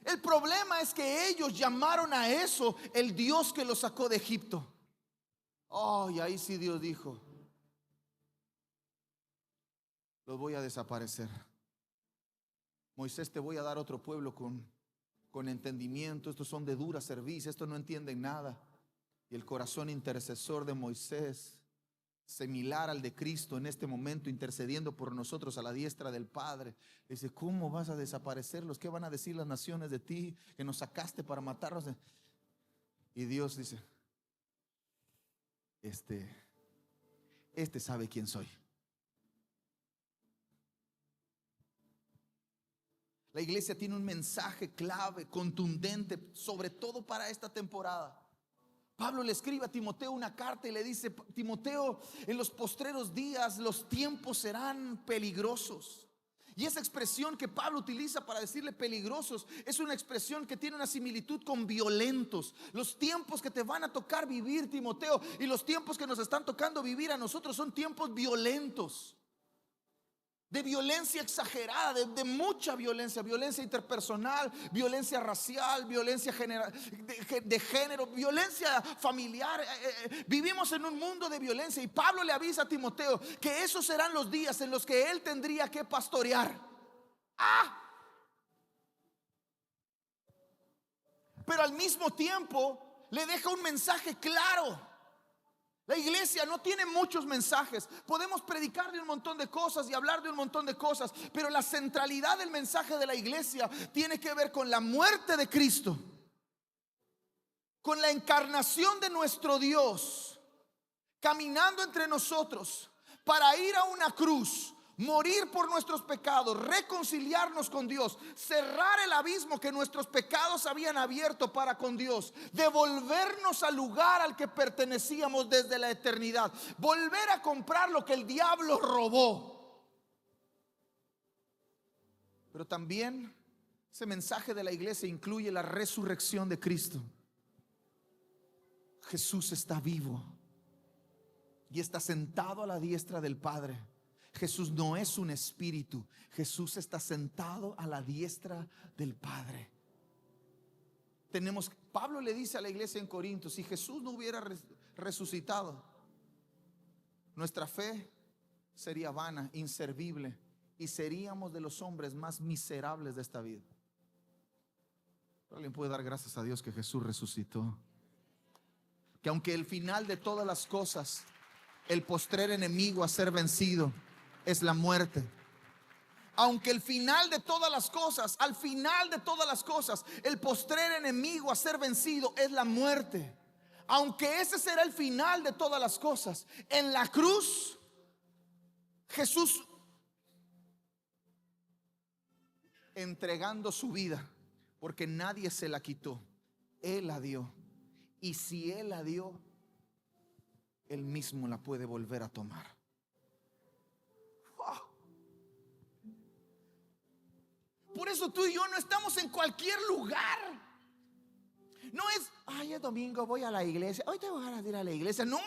El problema es que ellos llamaron a eso el Dios que los sacó de Egipto. Oh, y ahí sí Dios dijo, los voy a desaparecer. Moisés, te voy a dar otro pueblo con entendimiento. Estos son de dura cerviz, estos no entienden nada. Y el corazón intercesor de Moisés, similar al de Cristo en este momento, intercediendo por nosotros a la diestra del Padre, dice, ¿cómo vas a desaparecerlos? ¿Qué van a decir las naciones de ti? Que nos sacaste para matarlos. Y Dios dice, este sabe quién soy. La iglesia tiene un mensaje clave, contundente, sobre todo para esta temporada. Pablo le escribe a Timoteo una carta y le dice, Timoteo, en los postreros días los tiempos serán peligrosos. Y esa expresión que Pablo utiliza para decirle peligrosos es una expresión que tiene una similitud con violentos. Los tiempos que te van a tocar vivir, Timoteo, y los tiempos que nos están tocando vivir a nosotros son tiempos violentos. De violencia exagerada, de mucha violencia, violencia interpersonal, violencia racial, violencia de género, violencia familiar. Vivimos en un mundo de violencia y Pablo le avisa a Timoteo que esos serán los días en los que él tendría que pastorear. Pero al mismo tiempo le deja un mensaje claro. La iglesia no tiene muchos mensajes. Podemos predicar de un montón de cosas y hablar de un montón de cosas, pero la centralidad del mensaje de la iglesia tiene que ver con la muerte de Cristo, con la encarnación de nuestro Dios, caminando entre nosotros para ir a una cruz, morir por nuestros pecados, reconciliarnos con Dios, cerrar el abismo que nuestros pecados habían abierto para con Dios, devolvernos al lugar al que pertenecíamos desde la eternidad, volver a comprar lo que el diablo robó. Pero también ese mensaje de la iglesia incluye la resurrección de Cristo. Jesús está vivo y está sentado a la diestra del Padre. Jesús no es un espíritu. Jesús está sentado a la diestra del Padre. Pablo le dice a la iglesia en Corinto, si Jesús no hubiera resucitado, nuestra fe sería vana, inservible, y seríamos de los hombres más miserables de esta vida. ¿Alguien puede dar gracias a Dios que Jesús resucitó? Que aunque el final de todas las cosas, el postrer enemigo a ser vencido, es la muerte. Aunque el final de todas las cosas, al final de todas las cosas, el postrer enemigo a ser vencido es la muerte. Aunque ese será el final de todas las cosas, en la cruz Jesús entregando su vida, porque nadie se la quitó, Él la dio. Y si Él la dio, Él mismo la puede volver a tomar. Wow. Por eso tú y yo no estamos en cualquier lugar. No es, ay, es domingo, voy a la iglesia, hoy tengo ganas de ir a la iglesia. No,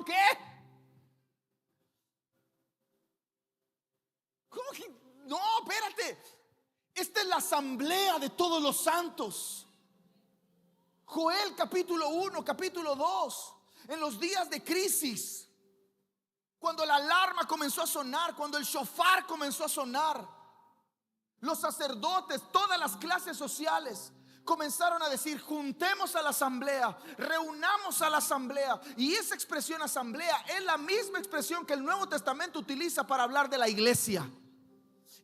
¿qué? ¿Cómo que? No, espérate. Esta es la asamblea de todos los santos. Joel capítulo 1, capítulo 2. En los días de crisis, cuando la alarma comenzó a sonar, cuando el shofar comenzó a sonar, los sacerdotes, todas las clases sociales comenzaron a decir: juntemos a la asamblea, reunamos a la asamblea. Y esa expresión asamblea es la misma expresión que el Nuevo Testamento utiliza para hablar de la iglesia.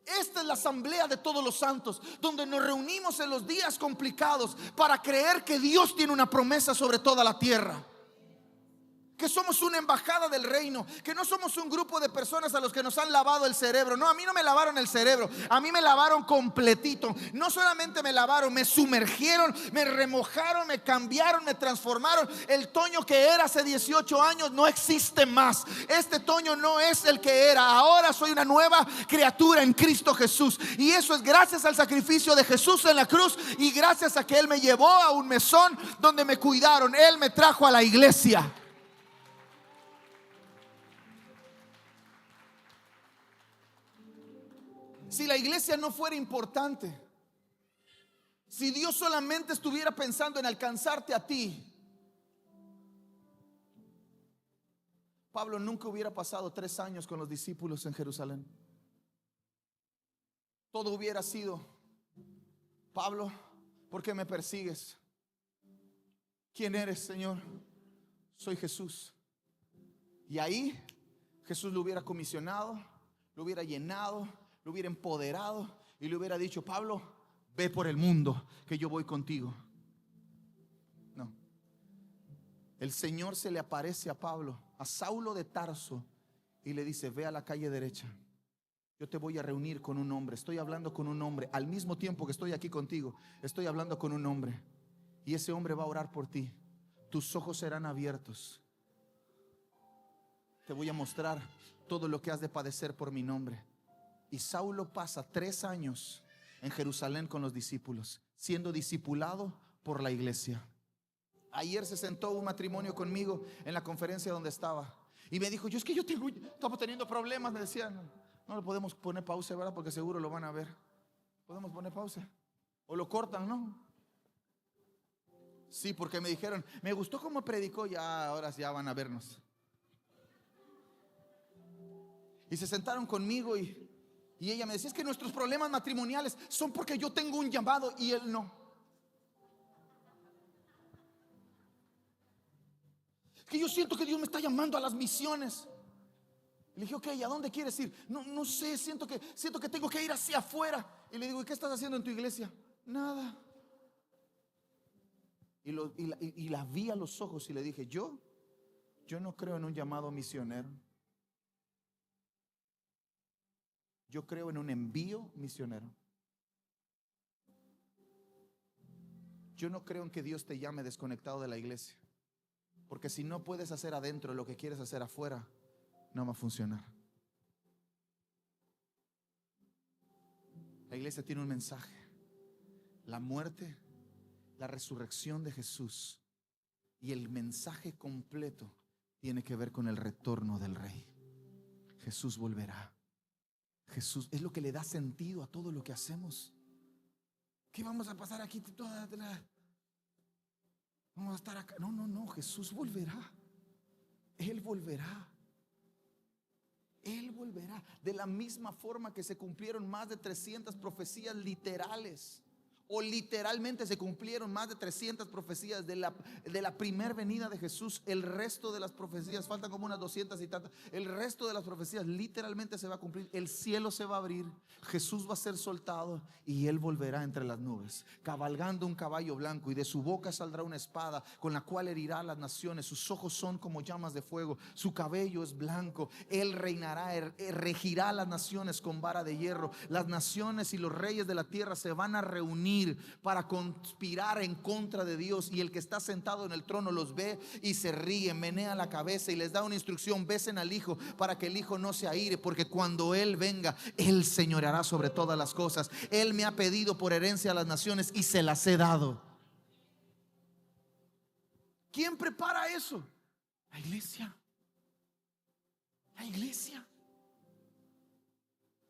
Esta es la asamblea de todos los santos, donde nos reunimos en los días complicados para creer que Dios tiene una promesa sobre toda la tierra. Que somos una embajada del reino, que no somos un grupo de personas a los que nos han lavado el cerebro. No, a mí no me lavaron el cerebro, a mí me lavaron completito. No solamente me lavaron, me sumergieron, me remojaron, me cambiaron, me transformaron. El Toño que era hace 18 años no existe más. Este Toño no es el que era. Ahora soy una nueva criatura en Cristo Jesús. Y eso es gracias al sacrificio de Jesús en la cruz, y gracias a que Él me llevó a un mesón donde me cuidaron. Él me trajo a la iglesia. Si la iglesia no fuera importante, si Dios solamente estuviera pensando en alcanzarte a ti, Pablo nunca hubiera pasado 3 años con los discípulos en Jerusalén. Todo hubiera sido: Pablo, ¿por qué me persigues? ¿Quién eres, Señor? Soy Jesús. Y ahí Jesús lo hubiera comisionado, lo hubiera llenado, lo hubiera empoderado y le hubiera dicho: Pablo, ve por el mundo, que yo voy contigo. No. El Señor se le aparece a Pablo, a Saulo de Tarso, y le dice: ve a la calle derecha, yo te voy a reunir con un hombre. Estoy hablando con un hombre. Al mismo tiempo que estoy aquí contigo, estoy hablando con un hombre, y ese hombre va a orar por ti. Tus ojos serán abiertos. Te voy a mostrar todo lo que has de padecer por mi nombre. Y Saulo pasa 3 años en Jerusalén con los discípulos, siendo discipulado por la iglesia. Ayer se sentó un matrimonio conmigo en la conferencia donde estaba, y me dijo: es que estamos teniendo problemas. Me decían: no le podemos poner pausa, ¿verdad? Porque seguro lo van a ver. ¿Podemos poner pausa? O lo cortan, ¿no? Sí, porque me dijeron: me gustó cómo predicó. Ya, ahora ya van a vernos. Y se sentaron conmigo y ella me decía: es que nuestros problemas matrimoniales son porque yo tengo un llamado y él no. Es que yo siento que Dios me está llamando a las misiones. Le dije: ok, ¿a dónde quieres ir? No sé, siento que tengo que ir hacia afuera. Y le digo: ¿y qué estás haciendo en tu iglesia? Nada. Y la vi a los ojos y le dije: yo no creo en un llamado misionero. Yo creo en un envío misionero. Yo no creo en que Dios te llame desconectado de la iglesia, porque si no puedes hacer adentro lo que quieres hacer afuera, no va a funcionar. La iglesia tiene un mensaje: la muerte, la resurrección de Jesús, y el mensaje completo tiene que ver con el retorno del Rey. Jesús volverá. Jesús es lo que le da sentido a todo lo que hacemos. ¿Qué vamos a pasar aquí toda la... Vamos a estar acá? No, Jesús volverá. Él volverá. Él volverá. De la misma forma que se cumplieron más de 300 profecías literales, o literalmente se cumplieron más de 300 profecías de la primer venida de Jesús. El resto de las profecías, faltan como unas 200 y tantas, el resto de las profecías literalmente se va a cumplir. El cielo se va a abrir, Jesús va a ser soltado y Él volverá entre las nubes, cabalgando un caballo blanco, y de su boca saldrá una espada con la cual herirá a las naciones. Sus ojos son como llamas de fuego, su cabello es blanco. Él reinará, regirá a las naciones con vara de hierro. Las naciones y los reyes de la tierra se van a reunir para conspirar en contra de Dios, y el que está sentado en el trono los ve y se ríe, menea la cabeza y les da una instrucción: besen al Hijo para que el Hijo no se aire, porque cuando Él venga, Él señoreará sobre todas las cosas. Él me ha pedido por herencia a las naciones y se las he dado. ¿Quién prepara eso? La iglesia. La iglesia.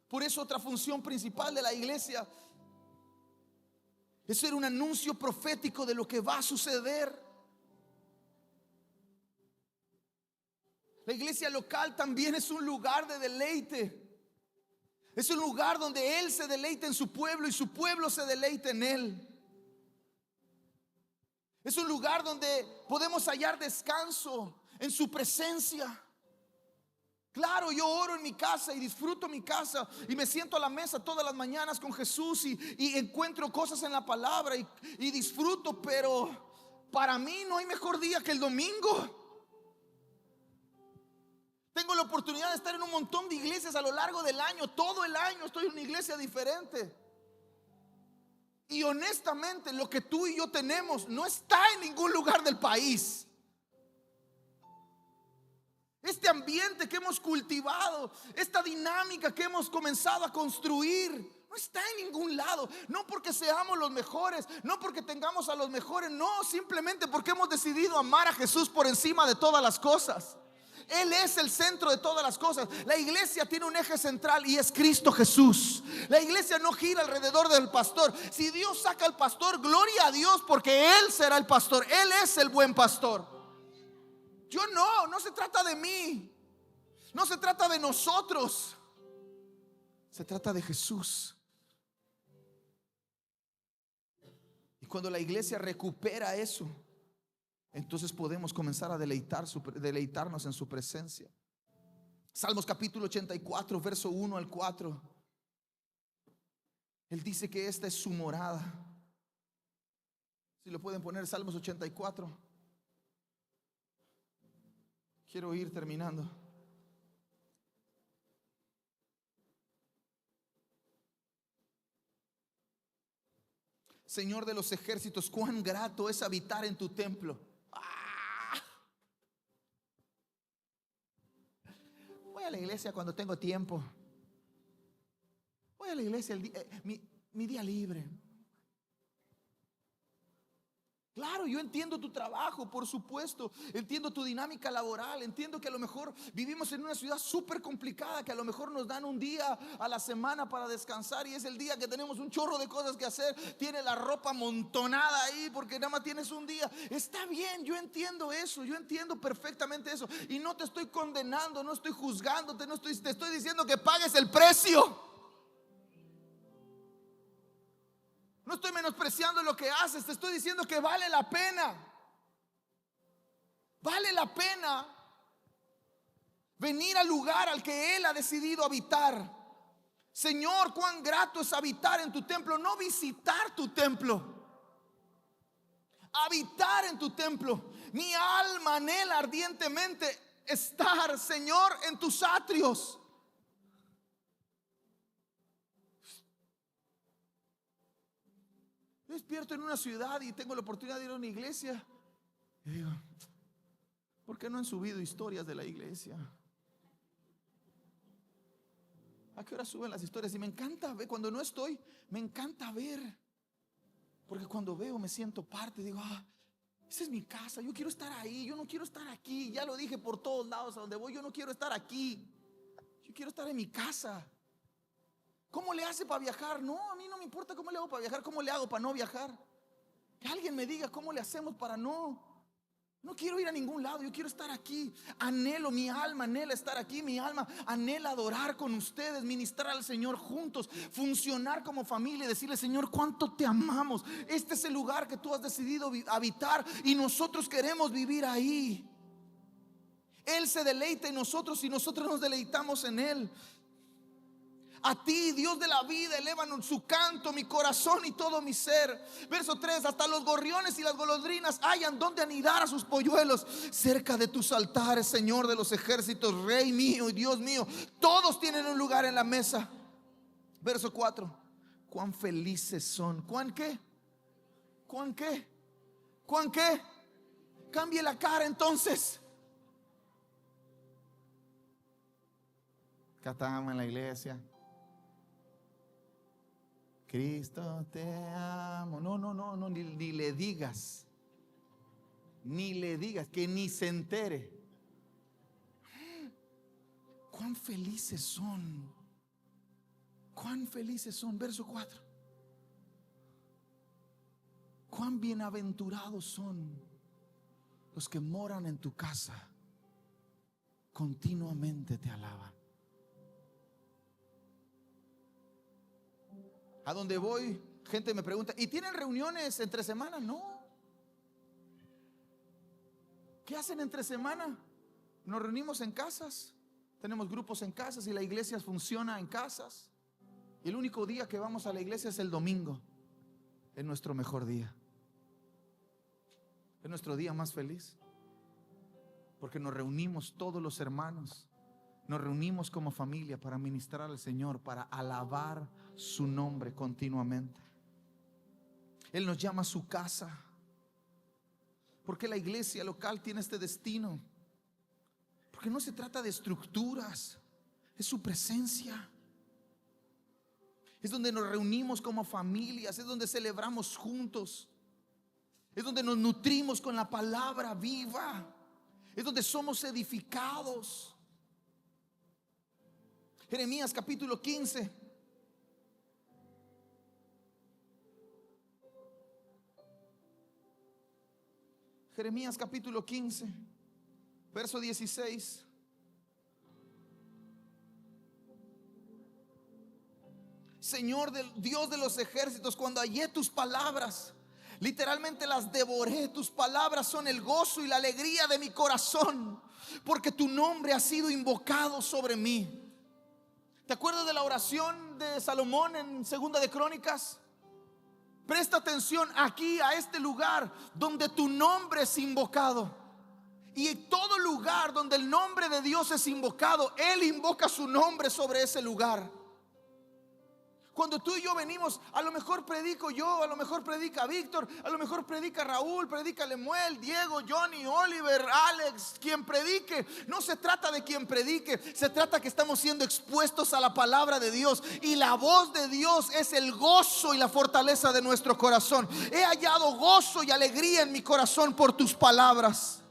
Por eso otra función principal de la iglesia es ser un anuncio profético de lo que va a suceder. La iglesia local también es un lugar de deleite. Es un lugar donde Él se deleita en su pueblo y su pueblo se deleita en Él. Es un lugar donde podemos hallar descanso en su presencia. Claro, yo oro en mi casa y disfruto mi casa y me siento a la mesa todas las mañanas con Jesús y encuentro cosas en la palabra y disfruto, pero para mí no hay mejor día que el domingo. Tengo la oportunidad de estar en un montón de iglesias a lo largo del año. Todo el año estoy en una iglesia diferente. Y honestamente, lo que tú y yo tenemos no está en ningún lugar del país. Este ambiente que hemos cultivado, esta dinámica que hemos comenzado a construir, no está en ningún lado. No porque seamos los mejores, no porque tengamos a los mejores, no, simplemente porque hemos decidido amar a Jesús por encima de todas las cosas. Él es el centro de todas las cosas. La iglesia tiene un eje central y es Cristo Jesús. La iglesia no gira alrededor del pastor. Si Dios saca al pastor, gloria a Dios, porque Él será el pastor. Él es el buen pastor. Yo no se trata de mí, no se trata de nosotros, se trata de Jesús. Y cuando la iglesia recupera eso, entonces podemos comenzar a deleitarnos en su presencia. Salmos capítulo 84, verso 1 al 4. Él dice que esta es su morada. Si lo pueden poner, Salmos 84. Quiero ir terminando. Señor de los ejércitos, cuán grato es habitar en tu templo. Voy a la iglesia cuando tengo tiempo. Voy a la iglesia mi día libre. Claro, yo entiendo tu trabajo, por supuesto. Entiendo tu dinámica laboral. Entiendo que a lo mejor vivimos en una ciudad súper complicada, que a lo mejor nos dan un día a la semana para descansar y es el día que tenemos un chorro de cosas que hacer. Tiene la ropa amontonada ahí porque nada más tienes un día. Está bien, yo entiendo eso, yo entiendo perfectamente eso. Y no te estoy condenando, no estoy juzgándote, te estoy diciendo que pagues el precio. No estoy menospreciando lo que haces, te estoy diciendo que vale la pena. Vale la pena venir al lugar al que Él ha decidido habitar. Señor, cuán grato es habitar en tu templo, no visitar tu templo. Habitar en tu templo. Mi alma anhela ardientemente estar, Señor, en tus atrios. Yo despierto en una ciudad y tengo la oportunidad de ir a una iglesia y digo, ¿por qué no han subido historias de la iglesia? ¿A qué hora suben las historias? Y me encanta ver, cuando no estoy, me encanta ver, porque cuando veo me siento parte. Digo, esa es mi casa, yo quiero estar ahí, yo no quiero estar aquí. Ya lo dije por todos lados a donde voy, yo no quiero estar aquí, yo quiero estar en mi casa. ¿Cómo le hace para viajar? No, a mí no me importa cómo le hago para viajar. ¿Cómo le hago para no viajar? Que alguien me diga cómo le hacemos para no. No quiero ir a ningún lado, yo quiero estar aquí. Anhelo, mi alma anhela estar aquí. Mi alma anhela adorar con ustedes, ministrar al Señor juntos, funcionar como familia y decirle: Señor, cuánto te amamos. Este es el lugar que tú has decidido habitar y nosotros queremos vivir ahí. Él se deleita en nosotros y nosotros nos deleitamos en Él. A ti, Dios de la vida, elevan su canto, mi corazón y todo mi ser. Verso 3: hasta los gorriones y las golondrinas hallan donde anidar a sus polluelos. Cerca de tus altares, Señor de los ejércitos, Rey mío y Dios mío, todos tienen un lugar en la mesa. Verso 4: cuán felices son. ¿Cuán qué? ¿Cuán qué? ¿Cuán qué? Cambie la cara entonces. Cantamos en la iglesia: Cristo te amo. No, ni le digas. Ni le digas, que ni se entere. Cuán felices son. Cuán felices son. Verso 4: cuán bienaventurados son los que moran en tu casa, continuamente te alaban. A donde voy, gente me pregunta: ¿y tienen reuniones entre semana? No. ¿Qué hacen entre semana? Nos reunimos en casas. Tenemos grupos en casas y la iglesia funciona en casas. Y el único día que vamos a la iglesia es el domingo. Es nuestro mejor día. Es nuestro día más feliz. Porque nos reunimos todos los hermanos. Nos reunimos como familia para ministrar al Señor, para alabar su nombre continuamente. Él nos llama a su casa. Porque la iglesia local tiene este destino. Porque no se trata de estructuras, es su presencia. Es donde nos reunimos como familias, es donde celebramos juntos, es donde nos nutrimos con la palabra viva, es donde somos edificados. Jeremías capítulo 15. Jeremías capítulo 15, verso 16. Señor Dios de los ejércitos, cuando hallé tus palabras, literalmente las devoré. Tus palabras son el gozo y la alegría de mi corazón, porque tu nombre ha sido invocado sobre mí. ¿Te acuerdas de la oración de Salomón en Segunda de Crónicas? Presta atención aquí, a este lugar donde tu nombre es invocado. Y en todo lugar donde el nombre de Dios es invocado, Él invoca su nombre sobre ese lugar. Cuando tú y yo venimos, a lo mejor predico yo, a lo mejor predica Víctor, a lo mejor predica Raúl, predica Lemuel, Diego, Johnny, Oliver, Alex, quien predique. No se trata de quien predique, se trata que estamos siendo expuestos a la palabra de Dios. Y la voz de Dios es el gozo y la fortaleza de nuestro corazón. He hallado gozo y alegría en mi corazón por tus palabras.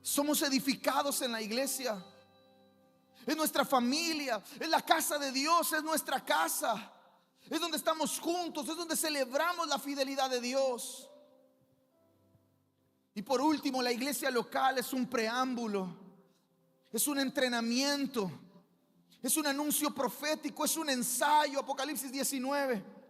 Somos edificados en la iglesia. Es nuestra familia, es la casa de Dios, es nuestra casa. Es donde estamos juntos, es donde celebramos la fidelidad de Dios. Y por último, la iglesia local es un preámbulo, es un entrenamiento, es un anuncio profético, es un ensayo. Apocalipsis 19.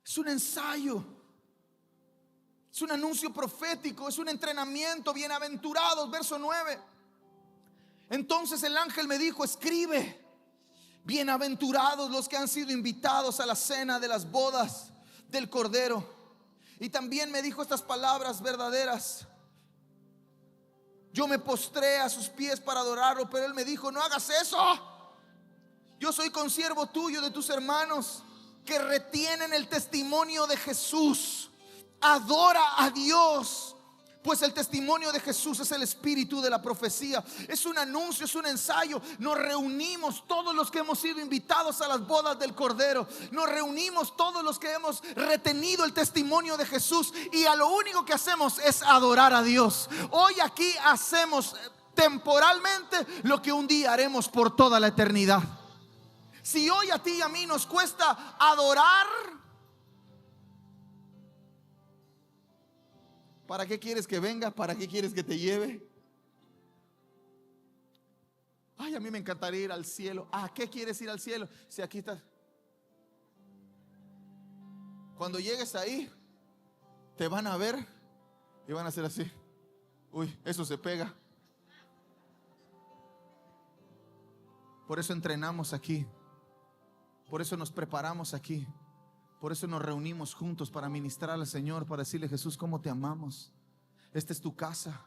Es un ensayo, es un anuncio profético, es un entrenamiento. Bienaventurados, verso 9. Entonces el ángel me dijo: escribe: bienaventurados los que han sido invitados a la cena de las bodas del Cordero. Y también me dijo estas palabras verdaderas. Yo me postré a sus pies para adorarlo, pero él me dijo: no hagas eso. Yo soy consiervo tuyo, de tus hermanos que retienen el testimonio de Jesús. Adora a Dios, Pues el testimonio de Jesús es el espíritu de la profecía. Es un anuncio, es un ensayo. Nos reunimos todos los que hemos sido invitados a las bodas del Cordero. Nos reunimos todos los que hemos retenido el testimonio de Jesús. Y a lo único que hacemos es adorar a Dios. Hoy aquí hacemos temporalmente lo que un día haremos por toda la eternidad. Si hoy a ti y a mí nos cuesta adorar, ¿para qué quieres que venga? ¿Para qué quieres que te lleve? Ay, a mí me encantaría ir al cielo. ¿A qué quieres ir al cielo? Si aquí estás. Cuando llegues ahí, te van a ver y van a hacer así. Uy, eso se pega. Por eso entrenamos aquí. Por eso nos preparamos aquí. Por eso nos reunimos juntos para ministrar al Señor, para decirle: Jesús, cómo te amamos. Esta es tu casa.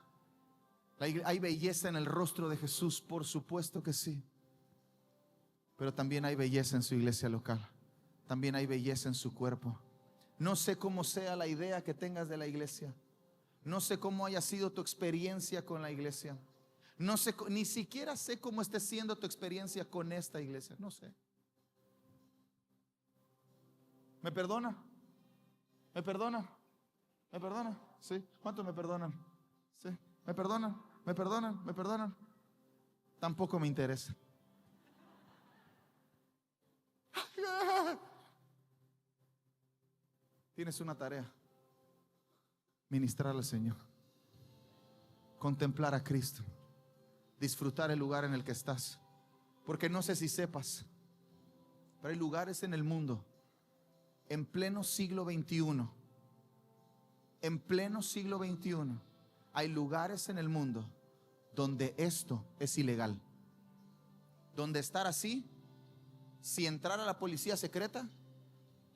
Hay belleza en el rostro de Jesús, por supuesto que sí. Pero también hay belleza en su iglesia local. También hay belleza en su cuerpo. No sé cómo sea la idea que tengas de la iglesia. No sé cómo haya sido tu experiencia con la iglesia. No sé, ni siquiera sé cómo esté siendo tu experiencia con esta iglesia. No sé. ¿Me perdona? ¿Me perdona? ¿Me perdona? ¿Sí? ¿Cuántos me perdonan? ¿Sí? ¿Me perdonan? ¿Me perdonan? ¿Me perdonan? Tampoco me interesa. Tienes una tarea: ministrar al Señor, contemplar a Cristo, disfrutar el lugar en el que estás. Porque no sé si sepas, pero hay lugares en el mundo, en pleno siglo XXI, en pleno siglo XXI, hay lugares en el mundo donde esto es ilegal. Donde estar así, si entrara la policía secreta,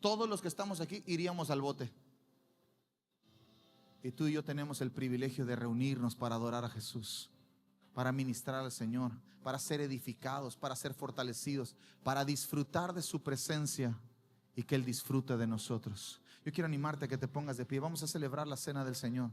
todos los que estamos aquí iríamos al bote. Y tú y yo tenemos el privilegio de reunirnos para adorar a Jesús, para ministrar al Señor, para ser edificados, para ser fortalecidos, para disfrutar de su presencia y que Él disfrute de nosotros. Yo quiero animarte a que te pongas de pie. Vamos a celebrar la cena del Señor.